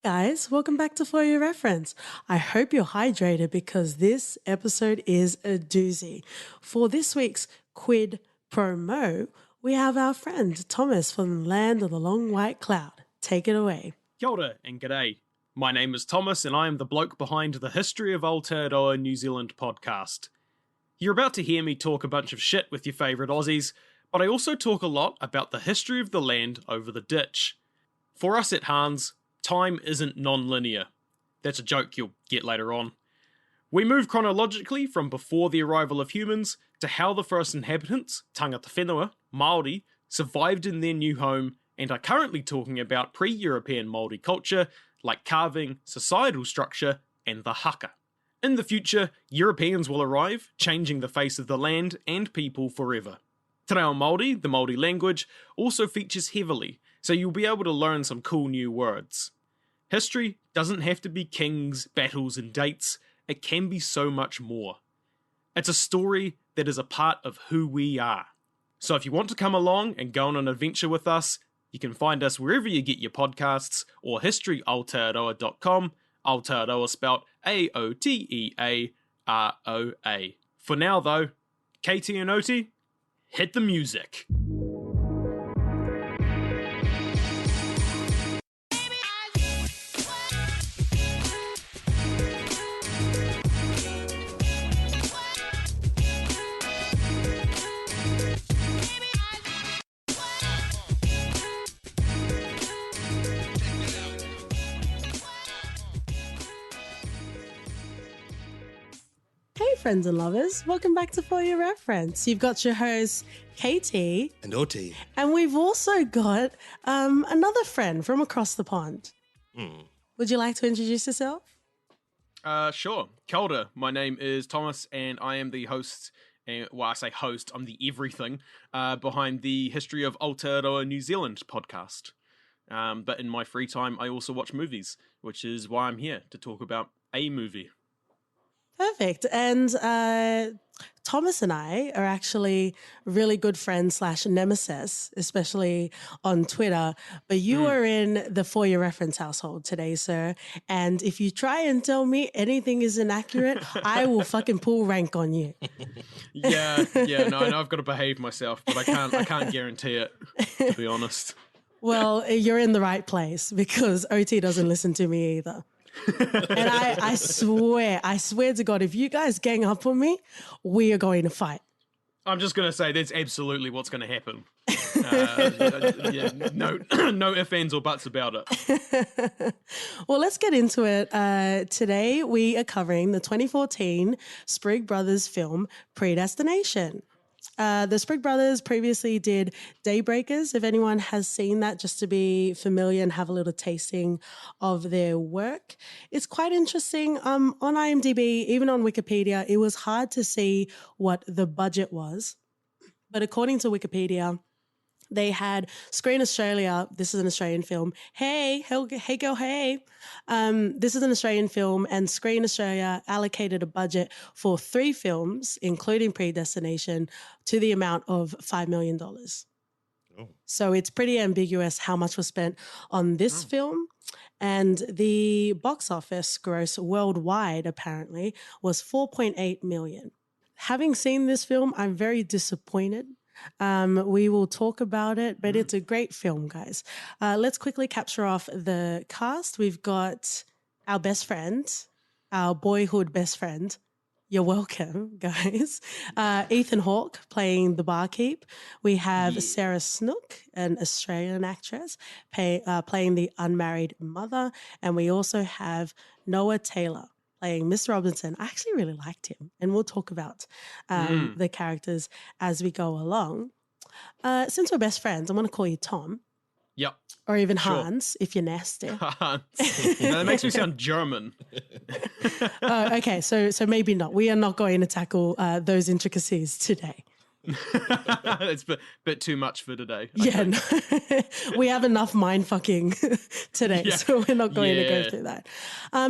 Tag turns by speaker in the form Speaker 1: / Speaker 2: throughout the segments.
Speaker 1: Guys, welcome back to For Your Reference. I hope you're hydrated because this episode is a doozy. For this week's Quid promo, we have our friend Thomas from the land of the long white cloud. Take it away.
Speaker 2: Kia ora and g'day. My name is Thomas and I am the bloke behind the History of Aotearoa New Zealand podcast. You're about to hear me talk a bunch of shit with your favourite Aussies, but I also talk a lot about the history of the land over the ditch. For us at Hans, time isn't non-linear. That's a joke you'll get later on. We move chronologically from before the arrival of humans to how the first inhabitants, tangata whenua, Māori, survived in their new home and are currently talking about pre-European Māori culture like carving, societal structure, and the haka. In the future, Europeans will arrive, changing the face of the land and people forever. Te Reo Māori, the Māori language, also features heavily, so you'll be able to learn some cool new words. History doesn't have to be kings, battles, and dates. It can be so much more. It's a story that is a part of who we are. So if you want to come along and go on an adventure with us, you can find us wherever you get your podcasts or historyaotearoa.com, Aotearoa spelt A-O-T-E-A-R-O-A. For now though, Katie and Oti, hit the music.
Speaker 1: Hey friends and lovers, welcome back to For Your Reference. You've got your hosts, Katie.
Speaker 3: And Oti.
Speaker 1: And we've also got another friend from across the pond. Would you like to introduce yourself?
Speaker 2: Sure. Kia ora. My name is Thomas and I am the host, well I say host, I'm the everything, behind the History of Aotearoa New Zealand podcast. But in my free time I also watch movies, which is why I'm here to talk about a movie.
Speaker 1: Perfect. And Thomas and I are actually really good friends / nemesis, especially on Twitter. But you are in the For Your Reference household today, sir. And if you try and tell me anything is inaccurate, I will fucking pull rank on you.
Speaker 2: No, I know I've got to behave myself, but I can't guarantee it, to be honest.
Speaker 1: Well, you're in the right place because OT doesn't listen to me either. And I swear to God, if you guys gang up on me, we are going to fight.
Speaker 2: I'm just going to say that's absolutely what's going to happen. No ifs, ands, or buts about it.
Speaker 1: Well, let's get into it. Today, we are covering the 2014 Sprigg Brothers film, Predestination. The Sprigg Brothers previously did Daybreakers, if anyone has seen that, just to be familiar and have a little tasting of their work. It's quite interesting. On IMDb, even on Wikipedia, it was hard to see what the budget was. But according to Wikipedia, they had Screen Australia, this is an Australian film. Hey girl, hey. This is an Australian film and Screen Australia allocated a budget for 3 films, including Predestination, to the amount of $5 million. Oh. So it's pretty ambiguous how much was spent on this film. And the box office gross worldwide, apparently, was $4.8 million. Having seen this film, I'm very disappointed. We will talk about it, but it's a great film, guys. Let's quickly capture off the cast. We've got our best friend, our boyhood best friend. You're welcome, guys. Ethan Hawke playing the barkeep. We have Sarah Snook, an Australian actress, playing the unmarried mother. And we also have Noah Taylor playing Mr. Robinson. I actually really liked him, and we'll talk about the characters as we go along. Since we're best friends, I'm going to call you Tom.
Speaker 2: Yep.
Speaker 1: Or even Hans, if you're nasty.
Speaker 2: Hans. No, that makes me sound German.
Speaker 1: Oh, okay, so maybe not. We are not going to tackle those intricacies today.
Speaker 2: It's a bit too much for today.
Speaker 1: Yeah, no. We have enough mind fucking today, so we're not going to go through that.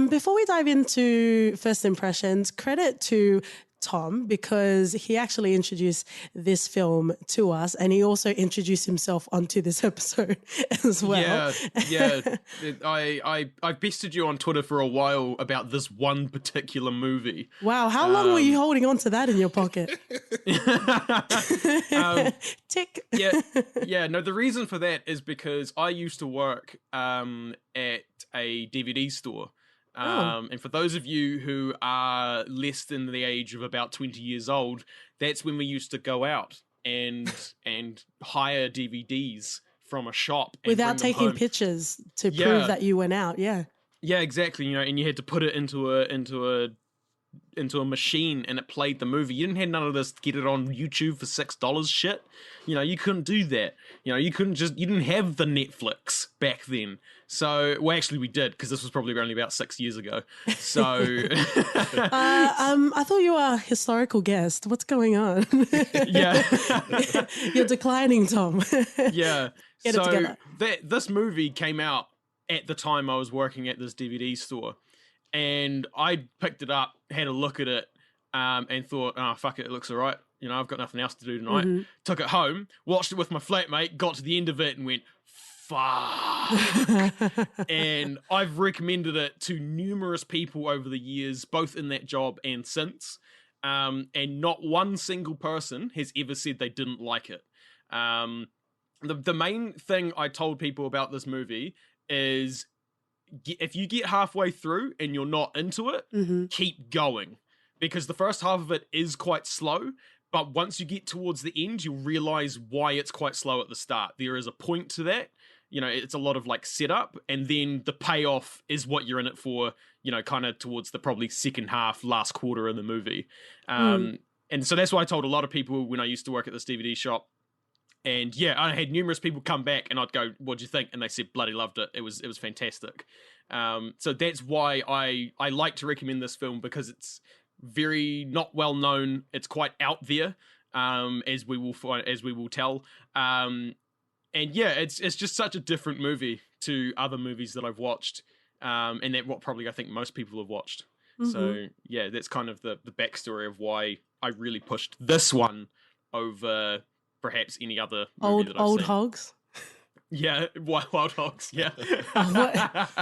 Speaker 1: Before we dive into first impressions, credit to Tom because he actually introduced this film to us, and he also introduced himself onto this episode as well.
Speaker 2: Yeah. I bested you on Twitter for a while about this one particular movie.
Speaker 1: Wow, how long were you holding on to that in your pocket? Tick.
Speaker 2: Yeah. No, the reason for that is because I used to work at a DVD store. And for those of you who are less than the age of about 20 years old, that's when we used to go out and hire DVDs from a shop and
Speaker 1: without
Speaker 2: bring them
Speaker 1: taking
Speaker 2: home.
Speaker 1: pictures to prove that you went out. Yeah,
Speaker 2: exactly. You know, and you had to put it into a machine and it played the movie. You didn't have none of this get it on YouTube for $6 shit. You know, you couldn't do that. You know, you didn't have the Netflix back then. So, well, actually we did, because this was probably only about 6 years ago. So,
Speaker 1: I thought you were a historical guest. What's going on?
Speaker 2: Yeah.
Speaker 1: You're declining, Tom.
Speaker 2: Yeah.
Speaker 1: Get it together.
Speaker 2: This movie came out at the time I was working at this DVD store. And I picked it up, had a look at it, and thought, oh, fuck it, it looks all right. You know, I've got nothing else to do tonight.
Speaker 1: Mm-hmm.
Speaker 2: Took it home, watched it with my flatmate, got to the end of it and went, fuck. And I've recommended it to numerous people over the years, both in that job and since. And not one single person has ever said they didn't like it. The main thing I told people about this movie is, if you get halfway through and you're not into it, keep going. Because the first half of it is quite slow, but once you get towards the end, you'll realize why it's quite slow at the start. There is a point to that. You know, it's a lot of like setup, and then the payoff is what you're in it for, you know, kind of towards the probably second half, last quarter of the movie. And so that's why I told a lot of people when I used to work at this DVD shop. And yeah, I had numerous people come back and I'd go, what'd you think? And they said, bloody loved it. It was fantastic. So that's why I like to recommend this film, because it's very not well known. It's quite out there, as we will tell. And yeah, it's just such a different movie to other movies that I've watched. And that what probably I think most people have watched. So yeah, that's kind of the backstory of why I really pushed this one over perhaps any other movie that I've
Speaker 1: old
Speaker 2: seen.
Speaker 1: Hogs.
Speaker 2: Yeah, Wild Hogs. Yeah.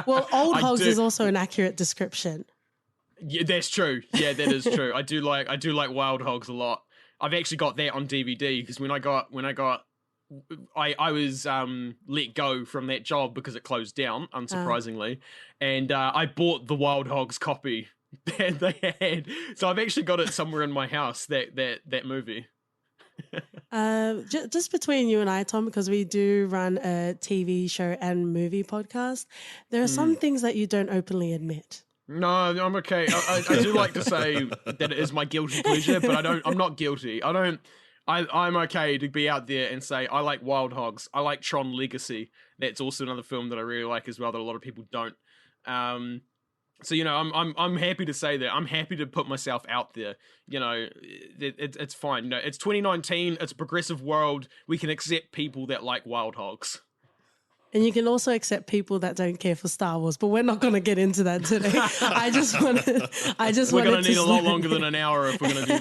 Speaker 1: Well, Old Hogs is also an accurate description.
Speaker 2: Yeah, that's true. Yeah, that is true. I do like Wild Hogs a lot. I've actually got that on DVD because I was let go from that job because it closed down, unsurprisingly, and I bought the Wild Hogs copy that they had. So I've actually got it somewhere in my house. That movie.
Speaker 1: Just between you and I, Tom, because we do run a TV show and movie podcast, there are some things that you don't openly admit.
Speaker 2: No, I'm okay. I do like to say that it is my guilty pleasure, but I'm not guilty. I'm okay to be out there and say I like Wild Hogs. I like Tron Legacy. That's also another film that I really like as well that a lot of people don't. So you know, I'm happy to say that. I'm happy to put myself out there. You know, it's fine. You know, it's 2019. It's a progressive world. We can accept people that like Wild Hogs.
Speaker 1: And you can also accept people that don't care for Star Wars, but we're not going to get into that today. We're
Speaker 2: going to need a lot longer than an hour if we're going to do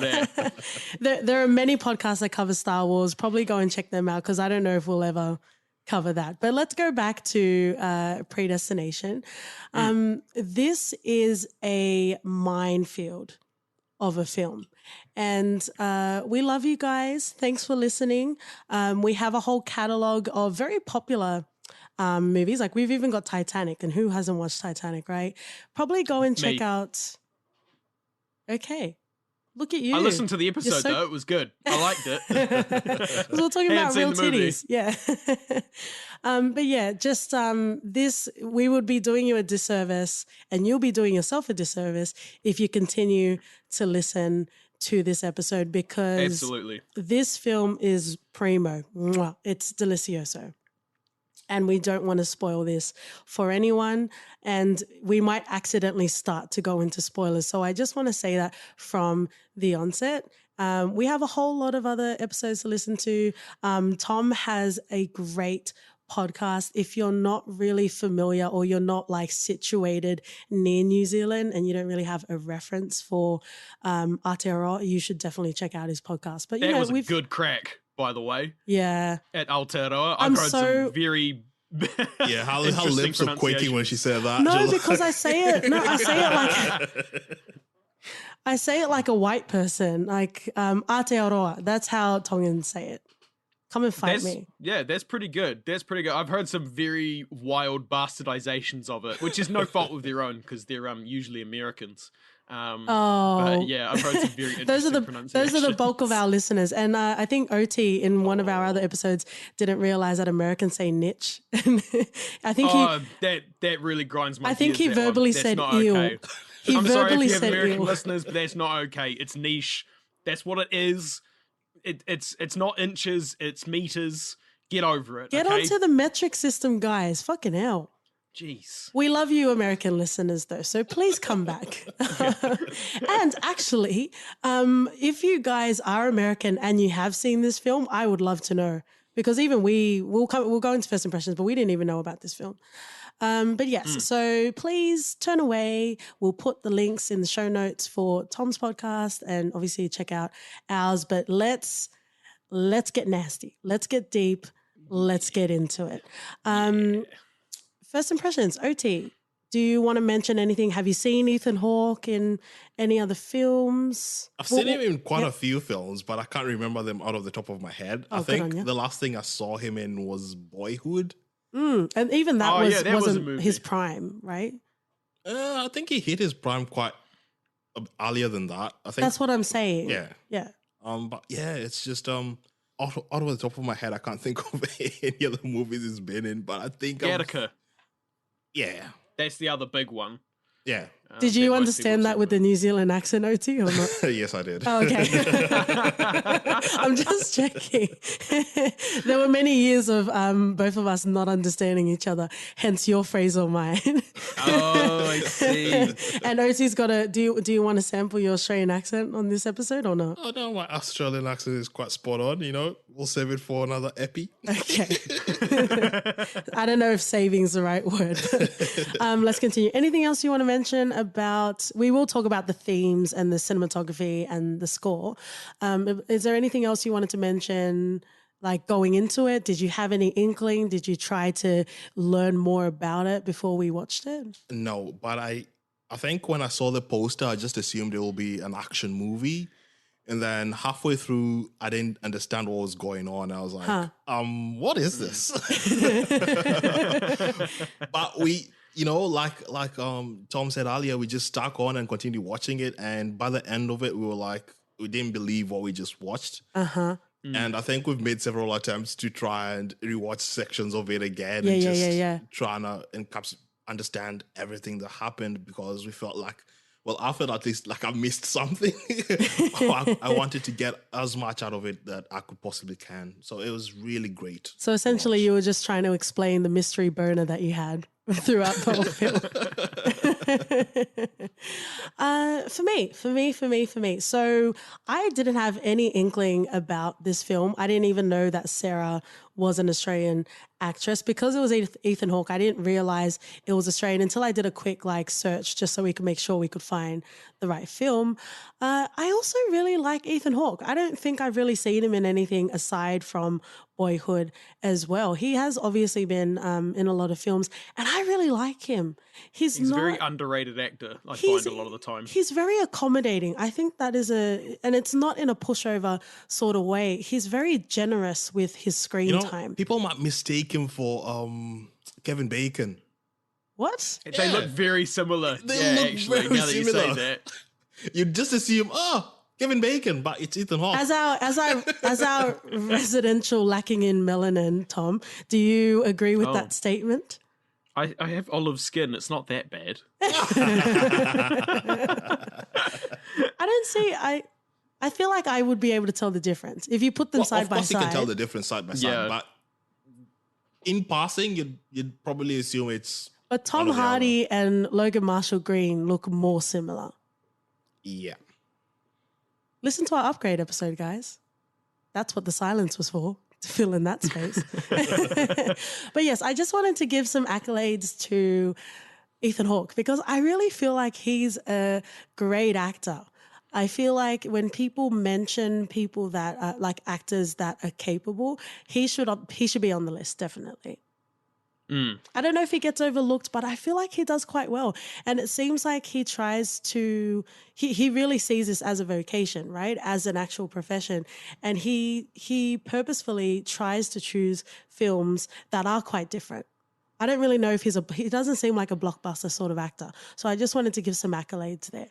Speaker 2: that.
Speaker 1: There are many podcasts that cover Star Wars. Probably go and check them out because I don't know if we'll ever cover that. But let's go back to Predestination. This is a minefield of a film. And we love you guys. Thanks for listening. We have a whole catalog of very popular movies. Like we've even got Titanic, and who hasn't watched Titanic, right? Probably go and check out. Okay. Look at you.
Speaker 2: I listened to the episode though. It was good. I liked it.
Speaker 1: Because we're talking about real titties. Yeah. But yeah, just this, we would be doing you a disservice and you'll be doing yourself a disservice if you continue to listen to this episode, because
Speaker 2: absolutely
Speaker 1: this film is primo. Mwah. It's delicioso. And we don't want to spoil this for anyone. And we might accidentally start to go into spoilers. So I just want to say that from the onset. We have a whole lot of other episodes to listen to. Tom has a great podcast, if you're not really familiar or you're not like situated near New Zealand and you don't really have a reference for Aotearoa, you should definitely check out his podcast. But
Speaker 2: that was a good crack, by the way.
Speaker 1: Yeah.
Speaker 2: At Aotearoa. I've heard some very
Speaker 3: yeah, her lips were quaking when she said that.
Speaker 1: No, because I say it like a white person, like Aotearoa. That's how Tongans say it. Come and fight me.
Speaker 2: Yeah, that's pretty good. I've heard some very wild bastardizations of it, which is no fault of their own because they're usually Americans. But yeah, I've heard some very interesting pronunciations.
Speaker 1: Those are the bulk of our listeners. And I think OT in one of our other episodes didn't realize that Americans say niche. I think
Speaker 2: that really grinds my gears.
Speaker 1: I think he verbally said eel.
Speaker 2: Okay. I'm sorry if you have American listeners, but that's not okay. It's niche. That's what it is. It's not inches, it's meters. Get over it.
Speaker 1: Get onto the metric system, guys. Fucking hell.
Speaker 2: Jeez.
Speaker 1: We love you, American listeners, though, so please come back. And actually, if you guys are American and you have seen this film, I would love to know, because even we'll go into first impressions, but we didn't even know about this film. But yes, so please turn away. We'll put the links in the show notes for Tom's podcast and obviously check out ours. But let's get nasty. Let's get deep. Let's get into it. First impressions, OT. Do you want to mention anything? Have you seen Ethan Hawke in any other films?
Speaker 3: I've seen him in quite a few films, but I can't remember them out of the top of my head. I think the last thing I saw him in was Boyhood.
Speaker 1: And even that wasn't his prime, right?
Speaker 3: I think he hit his prime quite earlier than that. I think
Speaker 1: that's what I'm saying.
Speaker 3: Yeah. But yeah, it's just out of the top of my head, I can't think of any other movies he's been in. But I think
Speaker 2: Gattaca.
Speaker 3: Yeah,
Speaker 2: that's the other big one.
Speaker 3: Yeah.
Speaker 1: Did you understand that with the New Zealand accent, OT, or not?
Speaker 3: Yes, I did.
Speaker 1: Oh, okay. I'm just checking. There were many years of both of us not understanding each other, hence your phrase or mine.
Speaker 2: Oh, I see.
Speaker 1: And OT's got a, do you want to sample your Australian accent on this episode or not?
Speaker 3: Oh, no, my Australian accent is quite spot on, We'll save it for another epi.
Speaker 1: Okay. I don't know if saving is the right word. Let's continue. Anything else you want to mention about, we will talk about the themes and the cinematography and the score. Is there anything else you wanted to mention, like going into it? Did you have any inkling? Did you try to learn more about it before we watched it?
Speaker 3: No, but I think when I saw the poster, I just assumed it will be an action movie. And then halfway through, I didn't understand what was going on. I was like, what is this? But we, like Tom said earlier, we just stuck on and continued watching it. And by the end of it, we were like, we didn't believe what we just watched. And I think we've made several attempts to try and rewatch sections of it again trying to understand everything that happened, because we felt like, well, I felt at least like I missed something. I wanted to get as much out of it that I could possibly can. So it was really great.
Speaker 1: So essentially you were just trying to explain the mystery burner that you had throughout the whole film. For me. So I didn't have any inkling about this film. I didn't even know that Sarah was an Australian actress. Because it was Ethan Hawke, I didn't realize it was Australian until I did a quick search just so we could make sure we could find the right film. I also really like Ethan Hawke. I don't think I've really seen him in anything aside from Boyhood as well. He has obviously been in a lot of films, and I really like him. He's
Speaker 2: a very underrated actor, I find a lot of the time.
Speaker 1: He's very accommodating. I think that is and it's not in a pushover sort of way. He's very generous with his screen time.
Speaker 3: People might mistake him for Kevin Bacon.
Speaker 1: What?
Speaker 2: They look very similar.
Speaker 3: They look
Speaker 2: actually,
Speaker 3: very
Speaker 2: now that
Speaker 3: similar.
Speaker 2: you say that.
Speaker 3: You just assume, Kevin Bacon, but it's Ethan Hawke.
Speaker 1: As our residential lacking in melanin, Tom, do you agree with that statement?
Speaker 2: I have olive skin. It's not that bad.
Speaker 1: I feel like I would be able to tell the difference if you put them side by side.
Speaker 3: Of course, you can tell the difference side by side, but in passing, you'd probably assume it's.
Speaker 1: But Tom Hardy and Logan Marshall Green look more similar.
Speaker 3: Yeah.
Speaker 1: Listen to our upgrade episode, guys. That's what the silence was for. to fill in that space. But yes, I just wanted to give some accolades to Ethan Hawke because I really feel like he's a great actor. I feel like when people mention people that are like actors that are capable, he should be on the list, definitely. I don't know if he gets overlooked, but I feel like he does quite well. And it seems like he tries to, he really sees this as a vocation, right? As an actual profession. And he purposefully tries to choose films that are quite different. I don't really know if he doesn't seem like a blockbuster sort of actor. So I just wanted to give some accolades there.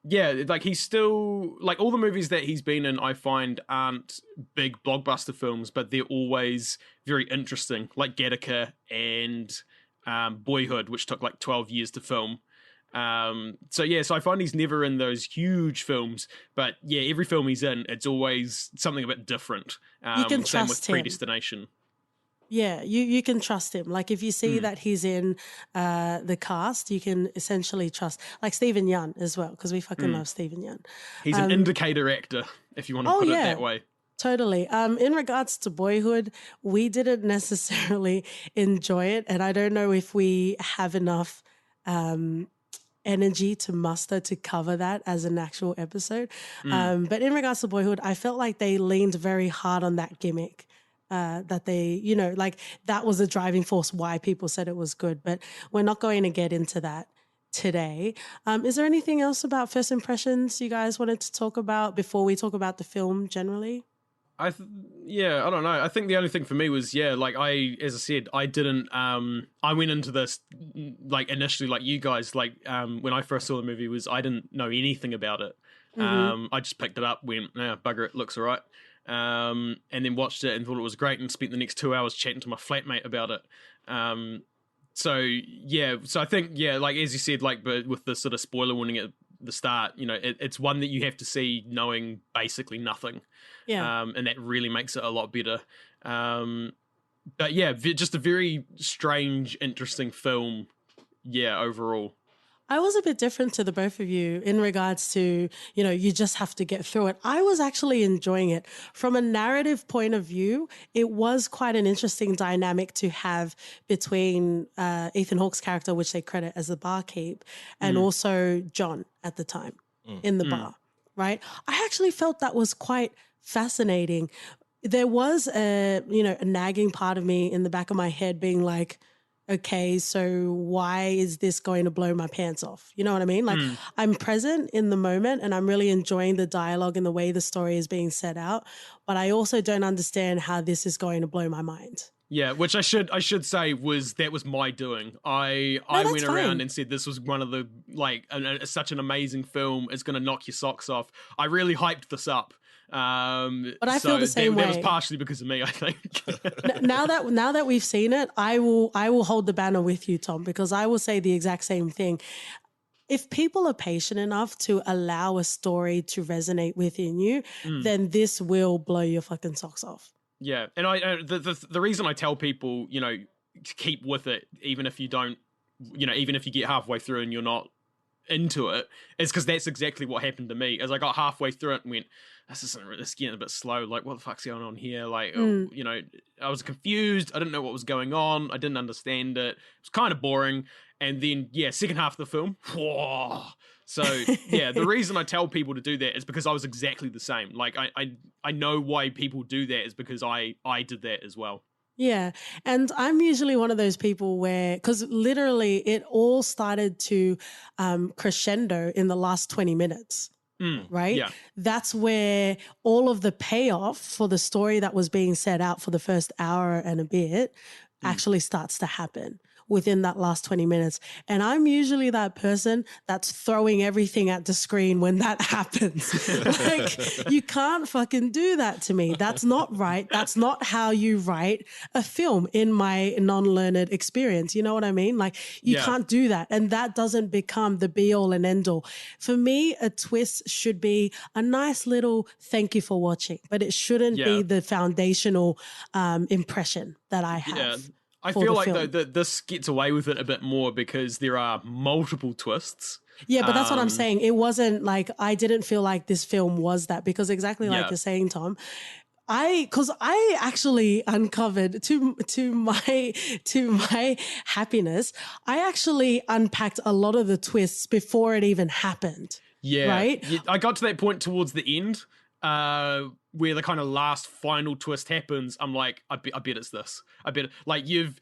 Speaker 2: Yeah, like he's still like all the movies that he's been in, I find aren't big blockbuster films, but they're always very interesting, like Gattaca and Boyhood, which took like 12 years to film. So I find he's never in those huge films, but yeah, every film he's in, it's always something a bit different.
Speaker 1: You can
Speaker 2: same
Speaker 1: trust
Speaker 2: with
Speaker 1: him.
Speaker 2: Predestination.
Speaker 1: Yeah, you can trust him. Like if you see that he's in the cast, you can essentially trust. Like Stephen Yeun as well, because we fucking love Stephen Yeun.
Speaker 2: He's an indicator actor, if you want to put it that way.
Speaker 1: Totally. In regards to Boyhood, we didn't necessarily enjoy it, and I don't know if we have enough energy to muster to cover that as an actual episode. But in regards to Boyhood, I felt like they leaned very hard on that gimmick. That they, like that was the driving force why people said it was good. But we're not going to get into that today. Is there anything else about first impressions you guys wanted to talk about before we talk about the film generally?
Speaker 2: I don't know. I think the only thing for me was, as I said, I didn't, I went into this, like, initially, like you guys, like, when I first saw the movie I didn't know anything about it. I just picked it up, went, bugger it, looks all right. And then watched it and thought it was great and spent the next 2 hours chatting to my flatmate about it. So I think, like, as you said, like, but with the sort of spoiler warning at the start, it's one that you have to see knowing basically nothing. Yeah. And that really makes it a lot better. But yeah, just a very strange, interesting film. Yeah, overall.
Speaker 1: I was a bit different to the both of you in regards to, you just have to get through it. I was actually enjoying it. From a narrative point of view, it was quite an interesting dynamic to have between Ethan Hawke's character, which they credit as the barkeep, and also John at the time in the bar, right? I actually felt that was quite fascinating. There was a nagging part of me in the back of my head being like, okay, so why is this going to blow my pants off? You know what I mean? Like I'm present in the moment and I'm really enjoying the dialogue and the way the story is being set out, but I also don't understand how this is going to blow my mind.
Speaker 2: Yeah, which I should say was my doing. I went around and said this was one of the such an amazing film. It's going to knock your socks off. I really hyped this up.
Speaker 1: But I feel the same way.
Speaker 2: That was partially because of me, I think.
Speaker 1: now that we've seen it, I will hold the banner with you, Tom, because I will say the exact same thing. If people are patient enough to allow a story to resonate within you, then this will blow your fucking socks off.
Speaker 2: Yeah, and the reason I tell people, keep with it, even if you don't, even if you get halfway through and you're not into it, is because that's exactly what happened to me. As I got halfway through it and went, this is getting a bit slow. Like, what the fuck's going on here? Like, I was confused. I didn't know what was going on. I didn't understand it. It was kind of boring. And then, second half of the film, whoa. So, the reason I tell people to do that is because I was exactly the same. Like, I know why people do that is because I did that as well.
Speaker 1: Yeah. And I'm usually one of those people where, because literally it all started to crescendo in the last 20 minutes. Right? Yeah. That's where all of the payoff for the story that was being set out for the first hour and a bit actually starts to happen within that last 20 minutes. And I'm usually that person that's throwing everything at the screen when that happens. Like, you can't fucking do that to me. That's not right. That's not how you write a film in my non-learned experience. You know what I mean? Like, you can't do that. And that doesn't become the be all and end all. For me, a twist should be a nice little thank you for watching, but it shouldn't be the foundational impression that I have.
Speaker 2: Yeah. I feel like though that this gets away with it a bit more because there are multiple twists.
Speaker 1: Yeah, but that's what I'm saying. It wasn't like, I didn't feel like this film was that, because exactly like you're saying, Tom, because I actually uncovered to my happiness, I actually unpacked a lot of the twists before it even happened.
Speaker 2: Yeah.
Speaker 1: Right?
Speaker 2: I got to that point towards the end where the kind of last final twist happens. I'm like, I bet it's this. I bet like you've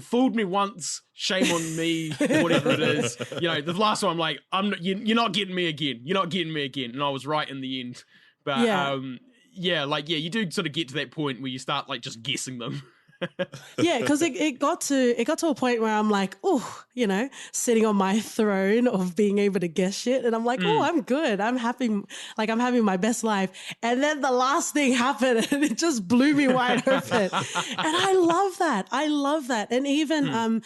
Speaker 2: fooled me once. Shame on me, or whatever it is. You know, the last one, I'm like, you're not getting me again. You're not getting me again. And I was right in the end. But you do sort of get to that point where you start like just guessing them.
Speaker 1: Yeah, because it got to a point where I'm like, oh, sitting on my throne of being able to guess shit, and I'm like, oh, I'm good, I'm happy, like I'm having my best life. And then the last thing happened, and it just blew me wide open. And I love that. And even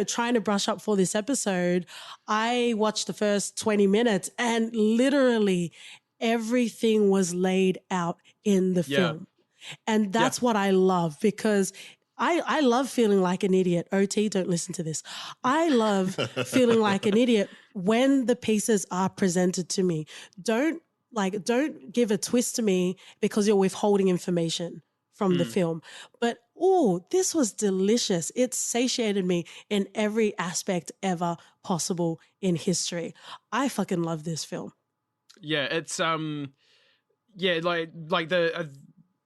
Speaker 1: trying to brush up for this episode, I watched the first 20 minutes, and literally everything was laid out in the film. And that's what I love, because I love feeling like an idiot. OT, don't listen to this. I love feeling like an idiot when the pieces are presented to me. Don't give a twist to me because you're withholding information from the film. But, this was delicious. It satiated me in every aspect ever possible in history. I fucking love this film.
Speaker 2: Yeah, it's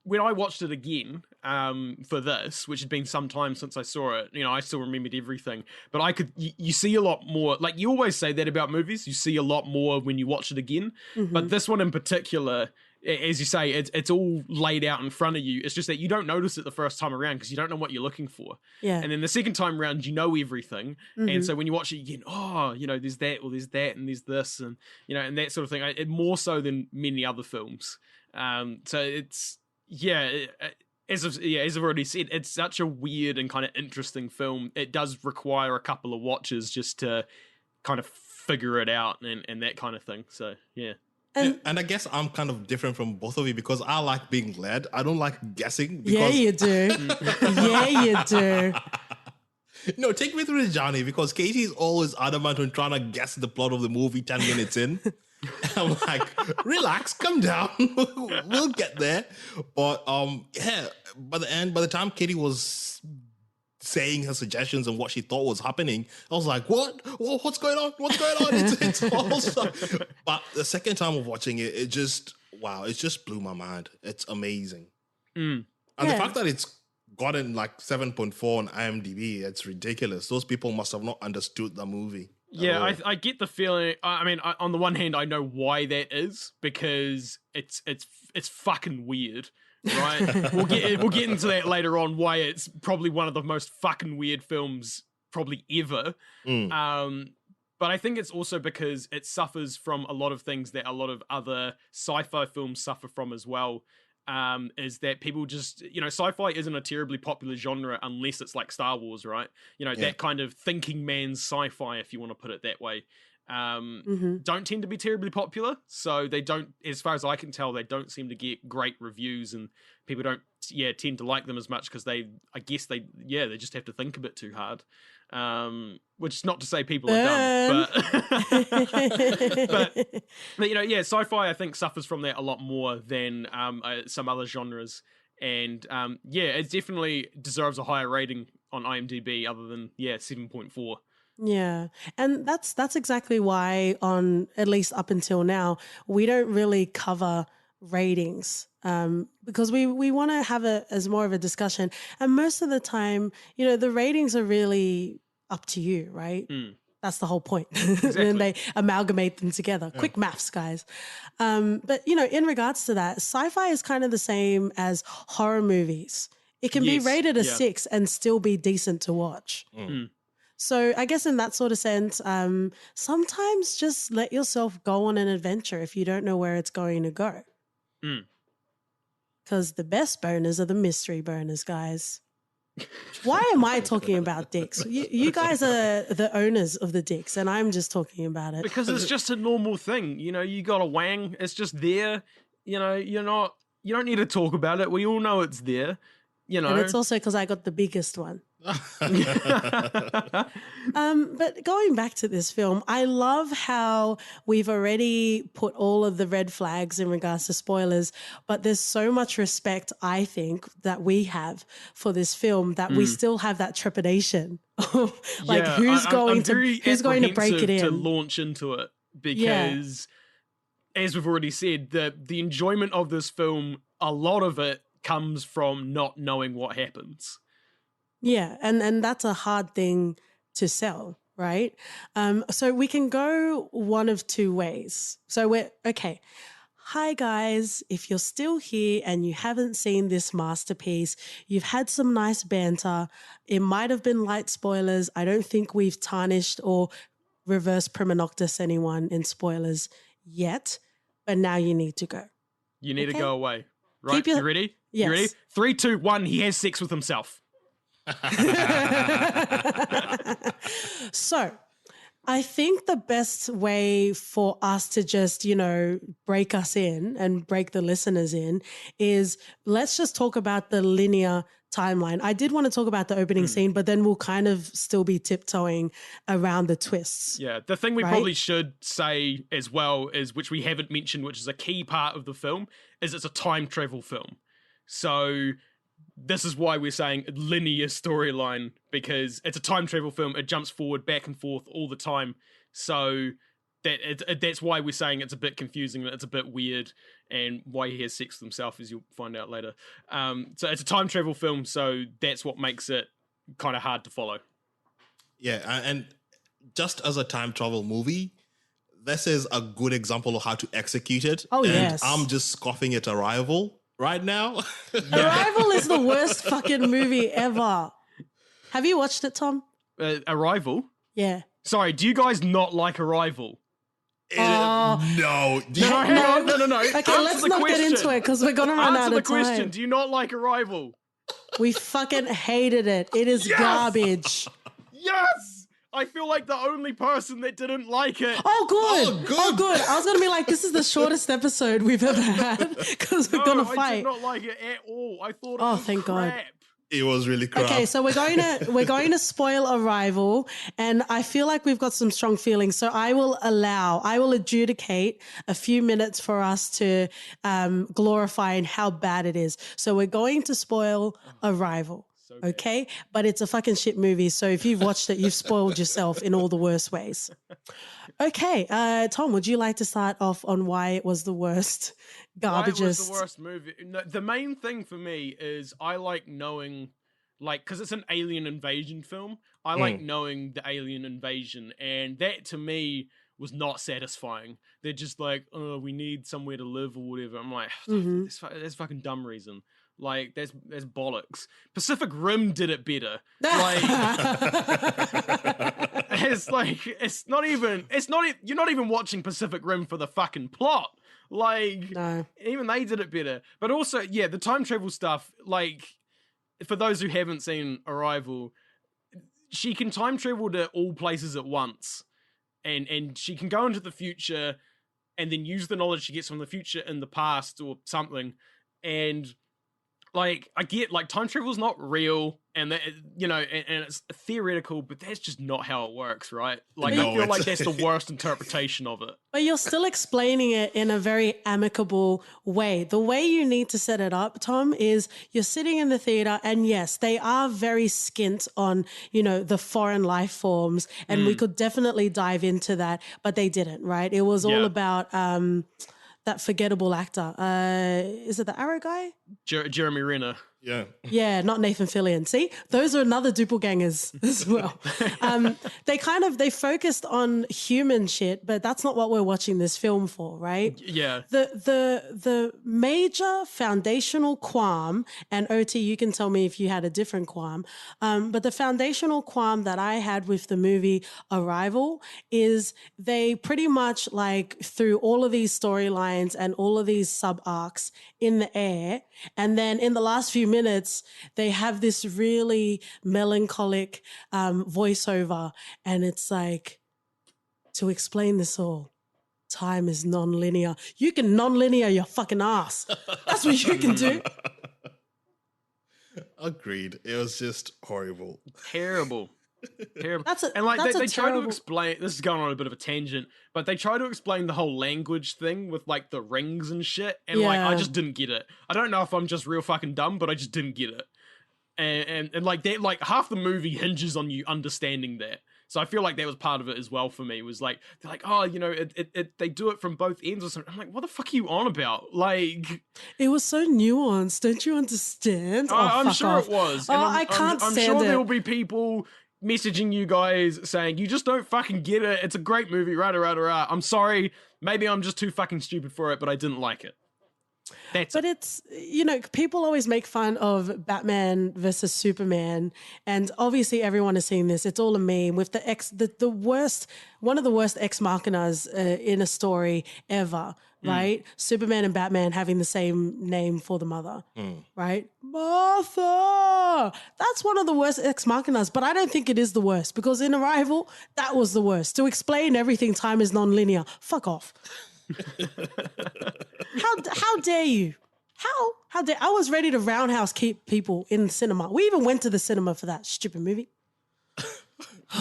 Speaker 2: when I watched it again for this, which had been some time since I saw it, I still remembered everything. But you see a lot more. Like you always say that about movies, you see a lot more when you watch it again. Mm-hmm. But this one in particular, as you say, it's all laid out in front of you. It's just that you don't notice it the first time around because you don't know what you're looking for.
Speaker 1: Yeah.
Speaker 2: And then the second time around, you know everything. Mm-hmm. And so when you watch it again, there's that, or there's that, and there's this, and and that sort of thing. It more so than many other films. So it's. Yeah, as I've already said, it's such a weird and kind of interesting film. It does require a couple of watches just to kind of figure it out and that kind of thing. So, yeah.
Speaker 3: And I guess I'm kind of different from both of you because I like being led. I don't like guessing.
Speaker 1: Yeah, you do. Yeah, you do.
Speaker 3: No, take me through the journey because Katie is always adamant on trying to guess the plot of the movie 10 minutes in. I'm like, relax, calm down. We'll get there. But by the time Katie was saying her suggestions and what she thought was happening, I was like, what? What's going on? What's going on? It's all stuff. But the second time of watching it, it just blew my mind. It's amazing. And the fact that it's gotten like 7.4 on IMDb, it's ridiculous. Those people must have not understood the movie.
Speaker 2: Yeah, I get the feeling. I mean, on the one hand, I know why that is because it's fucking weird, right? we'll get into that later on. Why it's probably one of the most fucking weird films probably ever. But I think it's also because it suffers from a lot of things that a lot of other sci-fi films suffer from as well. Is that people just, sci-fi isn't a terribly popular genre unless it's like Star Wars, right? That kind of thinking man's sci-fi, if you want to put it that way, don't tend to be terribly popular. So they don't, as far as I can tell, they don't seem to get great reviews and people don't, tend to like them as much because they just have to think a bit too hard. Which is not to say people are dumb, but sci-fi I think suffers from that a lot more than some other genres, and it definitely deserves a higher rating on IMDb other than 7.4.
Speaker 1: Yeah, and that's exactly why on at least up until now we don't really cover ratings because we want to have as more of a discussion, and most of the time the ratings are really up to you, right? That's the whole point. Exactly. And they amalgamate them together. Yeah. Quick maths, guys. But in regards to that, sci-fi is kind of the same as horror movies. It can be rated a 6 and still be decent to watch. So I guess in that sort of sense, sometimes just let yourself go on an adventure if you don't know where it's going to go. Because the best boners are the mystery boners, guys. Why am I talking about dicks? You guys are the owners of the dicks, and I'm just talking about it.
Speaker 2: Because it's just a normal thing. You got a wang, it's just there. You don't need to talk about it. We all know it's there.
Speaker 1: And it's also because I got the biggest one. But going back to this film, I love how we've already put all of the red flags in regards to spoilers, but there's so much respect, I think, that we have for this film that we still have that trepidation of like who's going to break it in
Speaker 2: to launch into it because, as we've already said, the enjoyment of this film, a lot of it comes from not knowing what happens.
Speaker 1: Yeah, and that's a hard thing to sell, right? So we can go one of two ways. So we're okay. Hi guys, if you're still here and you haven't seen this masterpiece, you've had some nice banter. It might have been light spoilers. I don't think we've tarnished or reverse prima noctis anyone in spoilers yet, but now you need to go.
Speaker 2: You need to go away. Right? You ready?
Speaker 1: Yes.
Speaker 2: You ready? 3, 2, 1, he has sex with himself.
Speaker 1: So I think the best way for us to just, break us in and break the listeners in is let's just talk about the linear timeline. I did want to talk about the opening scene, but then we'll kind of still be tiptoeing around the twists.
Speaker 2: Yeah, the thing we probably should say as well is, which we haven't mentioned, which is a key part of the film, is it's a time travel film. So this is why we're saying linear storyline, because it's a time travel film. It jumps forward, back and forth all the time. So that's why we're saying it's a bit confusing, it's a bit weird, and why he has sex with himself, as you'll find out later. So it's a time travel film, so that's what makes it kind of hard to follow.
Speaker 3: Yeah, and just as a time travel movie, this is a good example of how to execute it.
Speaker 1: Oh,
Speaker 3: and
Speaker 1: yes.
Speaker 3: I'm just scoffing at Arrival right now.
Speaker 1: Arrival is the worst fucking movie ever. Have you watched it, Tom?
Speaker 2: Arrival?
Speaker 1: Yeah.
Speaker 2: Sorry, do you guys not like Arrival?
Speaker 3: No.
Speaker 2: Hang on. No.
Speaker 1: Okay, let's not get into it because we're going to run out of time.
Speaker 2: Answer the question. Do you not like Arrival?
Speaker 1: We fucking hated it. It is garbage.
Speaker 2: Yes! I feel like the only person that didn't like it.
Speaker 1: Oh, good. I was going to be like, this is the shortest episode we've ever had because we're going to fight.
Speaker 2: I did not like it at all. I thought it was
Speaker 1: thank
Speaker 2: crap.
Speaker 1: God.
Speaker 3: It was really crap.
Speaker 1: Okay, so we're going to spoil Arrival, and I feel like we've got some strong feelings. So I will adjudicate a few minutes for us to glorify in how bad it is. So we're going to spoil Arrival. Okay, but it's a fucking shit movie. So if you've watched it, you've spoiled yourself in all the worst ways. Okay, Tom, would you like to start off on why it was the worst?
Speaker 2: Why it was the worst movie? No, the main thing for me is I like knowing, because it's an alien invasion film. I like knowing the alien invasion, and that to me was not satisfying. They're just like, oh, we need somewhere to live or whatever. I'm like, that's fucking dumb reason. Like, that's bollocks. Pacific Rim did it better. You're not even watching Pacific Rim for the fucking plot. No. Even they did it better. But also, yeah, the time travel stuff, for those who haven't seen Arrival, she can time travel to all places at once. And she can go into the future and then use the knowledge she gets from the future in the past or something. And I get, time travel is not real, and that, and it's theoretical, but that's just not how it works, right? I feel like that's the worst interpretation of it.
Speaker 1: But you're still explaining it in a very amicable way. The way you need to set it up, Tom, is you're sitting in the theater, and yes, they are very skint on, the foreign life forms, and we could definitely dive into that, but they didn't, right? It was all about that forgettable actor. Is it the Arrow guy?
Speaker 2: Jeremy Renner.
Speaker 3: Yeah.
Speaker 1: Yeah, not Nathan Fillion. See, those are another doppelgangers as well. They focused on human shit, but that's not what we're watching this film for, right?
Speaker 2: Yeah.
Speaker 1: The major foundational qualm, and OT, you can tell me if you had a different qualm, but the foundational qualm that I had with the movie Arrival is they pretty much threw all of these storylines and all of these sub-arcs in the air, and then in the last few minutes, they have this really melancholic voiceover, and it's to explain this all, time is non-linear. You can non-linear your fucking ass. That's what you can do.
Speaker 3: Agreed. It was just horrible.
Speaker 2: Terrible. Terrible.
Speaker 1: That's a-
Speaker 2: and like
Speaker 1: that's a
Speaker 2: they try to
Speaker 1: terrible-
Speaker 2: explain, this is going on a bit of a tangent, but they try to explain the whole language thing with like the rings and shit, and like I
Speaker 1: Yeah.
Speaker 2: just didn't get it. I don't know if I'm just real fucking dumb, but I just didn't get it. And like that, like half the movie hinges on you understanding that. So I feel like that was part of it as well for me. Was like they're like, oh, you know, they do it from both ends or something. I'm like, what the fuck are you on about? Like,
Speaker 1: It was so nuanced. Don't you understand?
Speaker 2: I'm
Speaker 1: fuck
Speaker 2: sure
Speaker 1: off.
Speaker 2: it was.
Speaker 1: Oh, I can't
Speaker 2: I'm
Speaker 1: stand
Speaker 2: sure
Speaker 1: it.
Speaker 2: there will be people messaging you guys saying you just don't fucking get it. It's a great movie, right. I'm sorry. Maybe I'm just too fucking stupid for it, but I didn't like it.
Speaker 1: But it's, people always make fun of Batman versus Superman. And obviously everyone has seen this. It's all a meme with the worst, one of the worst ex machinas in a story ever, right? Superman and Batman having the same name for the mother, right? Martha! That's one of the worst ex machinas, but I don't think it is the worst because in Arrival, that was the worst. To explain everything, time is non-linear. Fuck off. How dare you? How dare I was ready to roundhouse kick people in the cinema. We even went to the cinema for that stupid movie.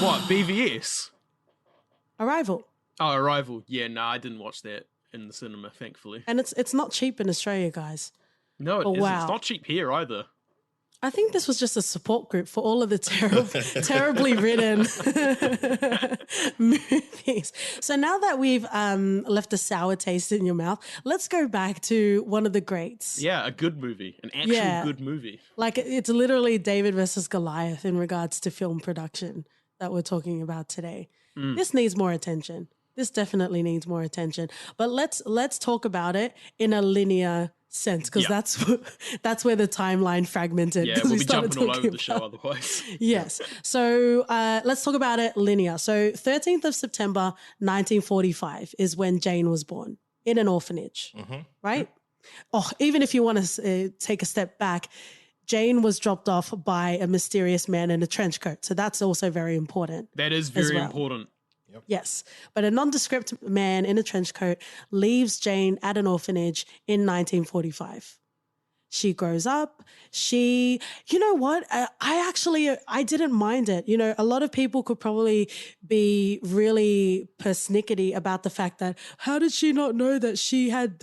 Speaker 2: What, BVS?
Speaker 1: Arrival.
Speaker 2: Oh, Arrival. Yeah, nah, I didn't watch that in the cinema, thankfully.
Speaker 1: And it's not cheap in Australia, guys.
Speaker 2: No, it
Speaker 1: Oh,
Speaker 2: isn't.
Speaker 1: wow.
Speaker 2: It's not cheap here either.
Speaker 1: I think this was just a support group for all of the terribly written movies. So now that we've left a sour taste in your mouth, let's go back to one of the greats.
Speaker 2: Yeah, a good movie. An actual good movie.
Speaker 1: Like it's literally David versus Goliath in regards to film production that we're talking about today. This needs more attention. This definitely needs more attention. But let's talk about it in a linear sense because that's where the timeline fragmented.
Speaker 2: Yeah, we'll be
Speaker 1: started
Speaker 2: jumping all
Speaker 1: talking
Speaker 2: over the show
Speaker 1: about-
Speaker 2: otherwise.
Speaker 1: Yes. So let's talk about it linear. So 13th of September, 1945 is when Jane was born in an orphanage, right? Oh, even if you want to take a step back, Jane was dropped off by a mysterious man in a trench coat. So that's also very important.
Speaker 2: That is very
Speaker 1: well.
Speaker 2: important.
Speaker 1: Yes. But a nondescript man in a trench coat leaves Jane at an orphanage in 1945. She grows up. You know what? I didn't mind it. You know, a lot of people could probably be really persnickety about the fact that how did she not know that she had,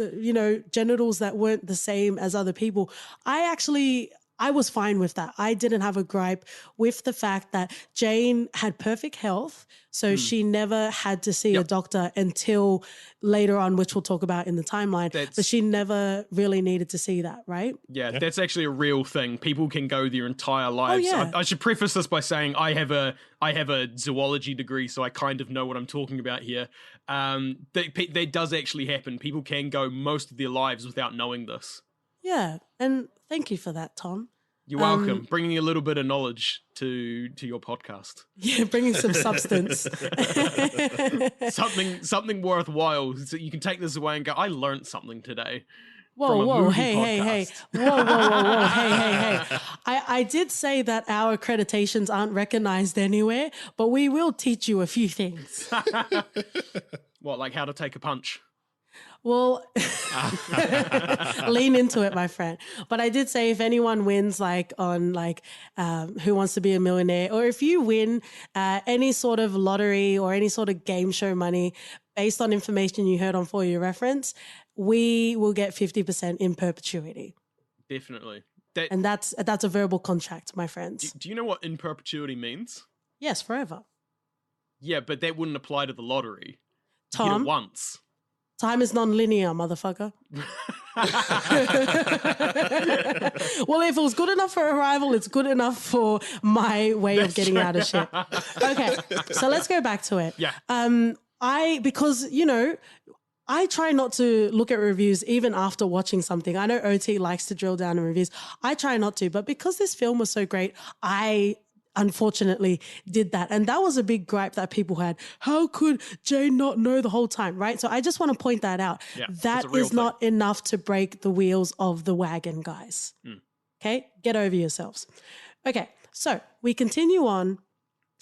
Speaker 1: genitals that weren't the same as other people? I was fine with that. I didn't have a gripe with the fact that Jane had perfect health, so she never had to see a doctor until later on, which we'll talk about in the timeline. But she never really needed to see that, right?
Speaker 2: Yeah, that's actually a real thing. People can go their entire lives.
Speaker 1: yeah.
Speaker 2: I should preface this by saying I have a zoology degree, so I kind of know what I'm talking about here. That does actually happen. People can go most of their lives without knowing this.
Speaker 1: Yeah, and thank you for that, Tom.
Speaker 2: You're welcome. Bringing a little bit of knowledge to your podcast.
Speaker 1: Yeah, bringing some substance.
Speaker 2: something worthwhile. So you can take this away and go, I learned something today.
Speaker 1: Whoa, hey. Whoa, hey. I did say that our accreditations aren't recognized anywhere, but we will teach you a few things.
Speaker 2: What, like how to take a punch?
Speaker 1: Well, lean into it, my friend. But I did say if anyone wins on Who Wants to Be a Millionaire, or if you win any sort of lottery or any sort of game show money based on information you heard on For Your Reference, we will get 50% in perpetuity.
Speaker 2: Definitely.
Speaker 1: And that's a verbal contract, my friends.
Speaker 2: Do you know what in perpetuity means?
Speaker 1: Yes, forever.
Speaker 2: Yeah, but that wouldn't apply to the lottery.
Speaker 1: Tom,
Speaker 2: You get it once.
Speaker 1: time is non-linear, motherfucker. Well, if it was good enough for Arrival, it's good enough for my way of getting out of shit. Okay, so let's go back to it.
Speaker 2: Yeah.
Speaker 1: Because I try not to look at reviews even after watching something. I know OT likes to drill down in reviews. I try not to, but because this film was so great, I unfortunately did that. And that was a big gripe that people had. How could Jane not know the whole time, right? So I just want to point that out.
Speaker 2: Yeah,
Speaker 1: that is not enough to break the wheels of the wagon, guys. Okay? Get over yourselves. Okay, so we continue on.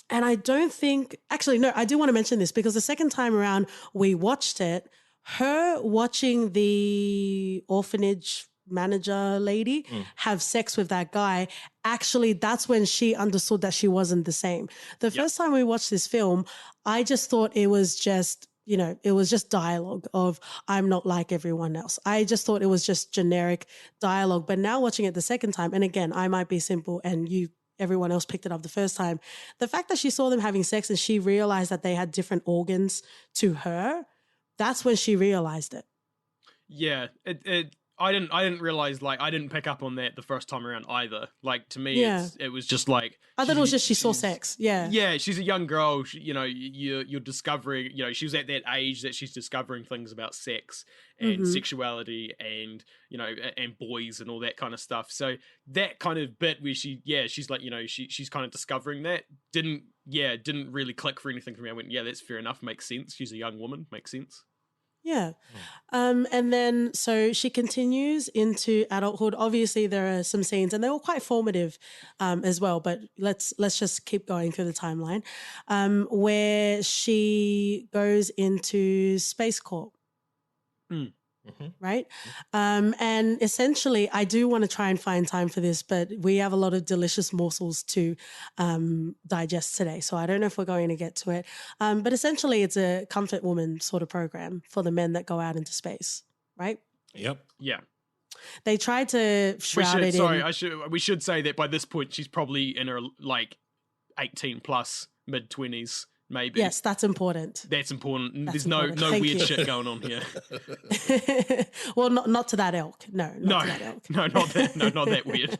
Speaker 1: And I don't think, actually, no, I do want to mention this because the second time around we watched it, her watching the orphanage manager lady have sex with that guy, actually that's when she understood that she wasn't the same. The first time we watched this film, I just thought it was just, you know, it was just dialogue of I'm not like everyone else. I just thought it was just generic dialogue. But now watching it the second time, and again, I might be simple and everyone else picked it up the first time. The fact that she saw them having sex and she realized that they had different organs to her, that's when she realized it.
Speaker 2: Yeah, I didn't realize, like, I didn't pick up on that the first time around either. Like, to me, it was just like,
Speaker 1: I thought it was just she saw sex.
Speaker 2: Yeah, she's a young girl. You know, you're discovering. You know, she was at that age that she's discovering things about sex and sexuality, and you know, and boys and all that kind of stuff. So that kind of bit where she's like, you know, she's kind of discovering that didn't really click for anything for me. I went, yeah, that's fair enough. Makes sense. She's a young woman. Makes sense.
Speaker 1: Yeah. And then so she continues into adulthood. Obviously there are some scenes and they were quite formative as well, but let's just keep going through the timeline where she goes into Space Corp. Right? And essentially, I do want to try and find time for this, but we have a lot of delicious morsels to digest today. So I don't know if we're going to get to it. But essentially, it's a comfort woman sort of program for the men that go out into space, right?
Speaker 3: Yep.
Speaker 2: Yeah.
Speaker 1: They tried to shroud it in.
Speaker 2: We should say that by this point, she's probably in her, like, 18 plus, mid-20s. Maybe.
Speaker 1: Yes, that's important.
Speaker 2: That's important.
Speaker 1: That's
Speaker 2: There's
Speaker 1: important.
Speaker 2: no
Speaker 1: Thank
Speaker 2: weird
Speaker 1: you.
Speaker 2: shit going on here.
Speaker 1: Well, not to that ilk. No, not to that ilk.
Speaker 2: not that weird.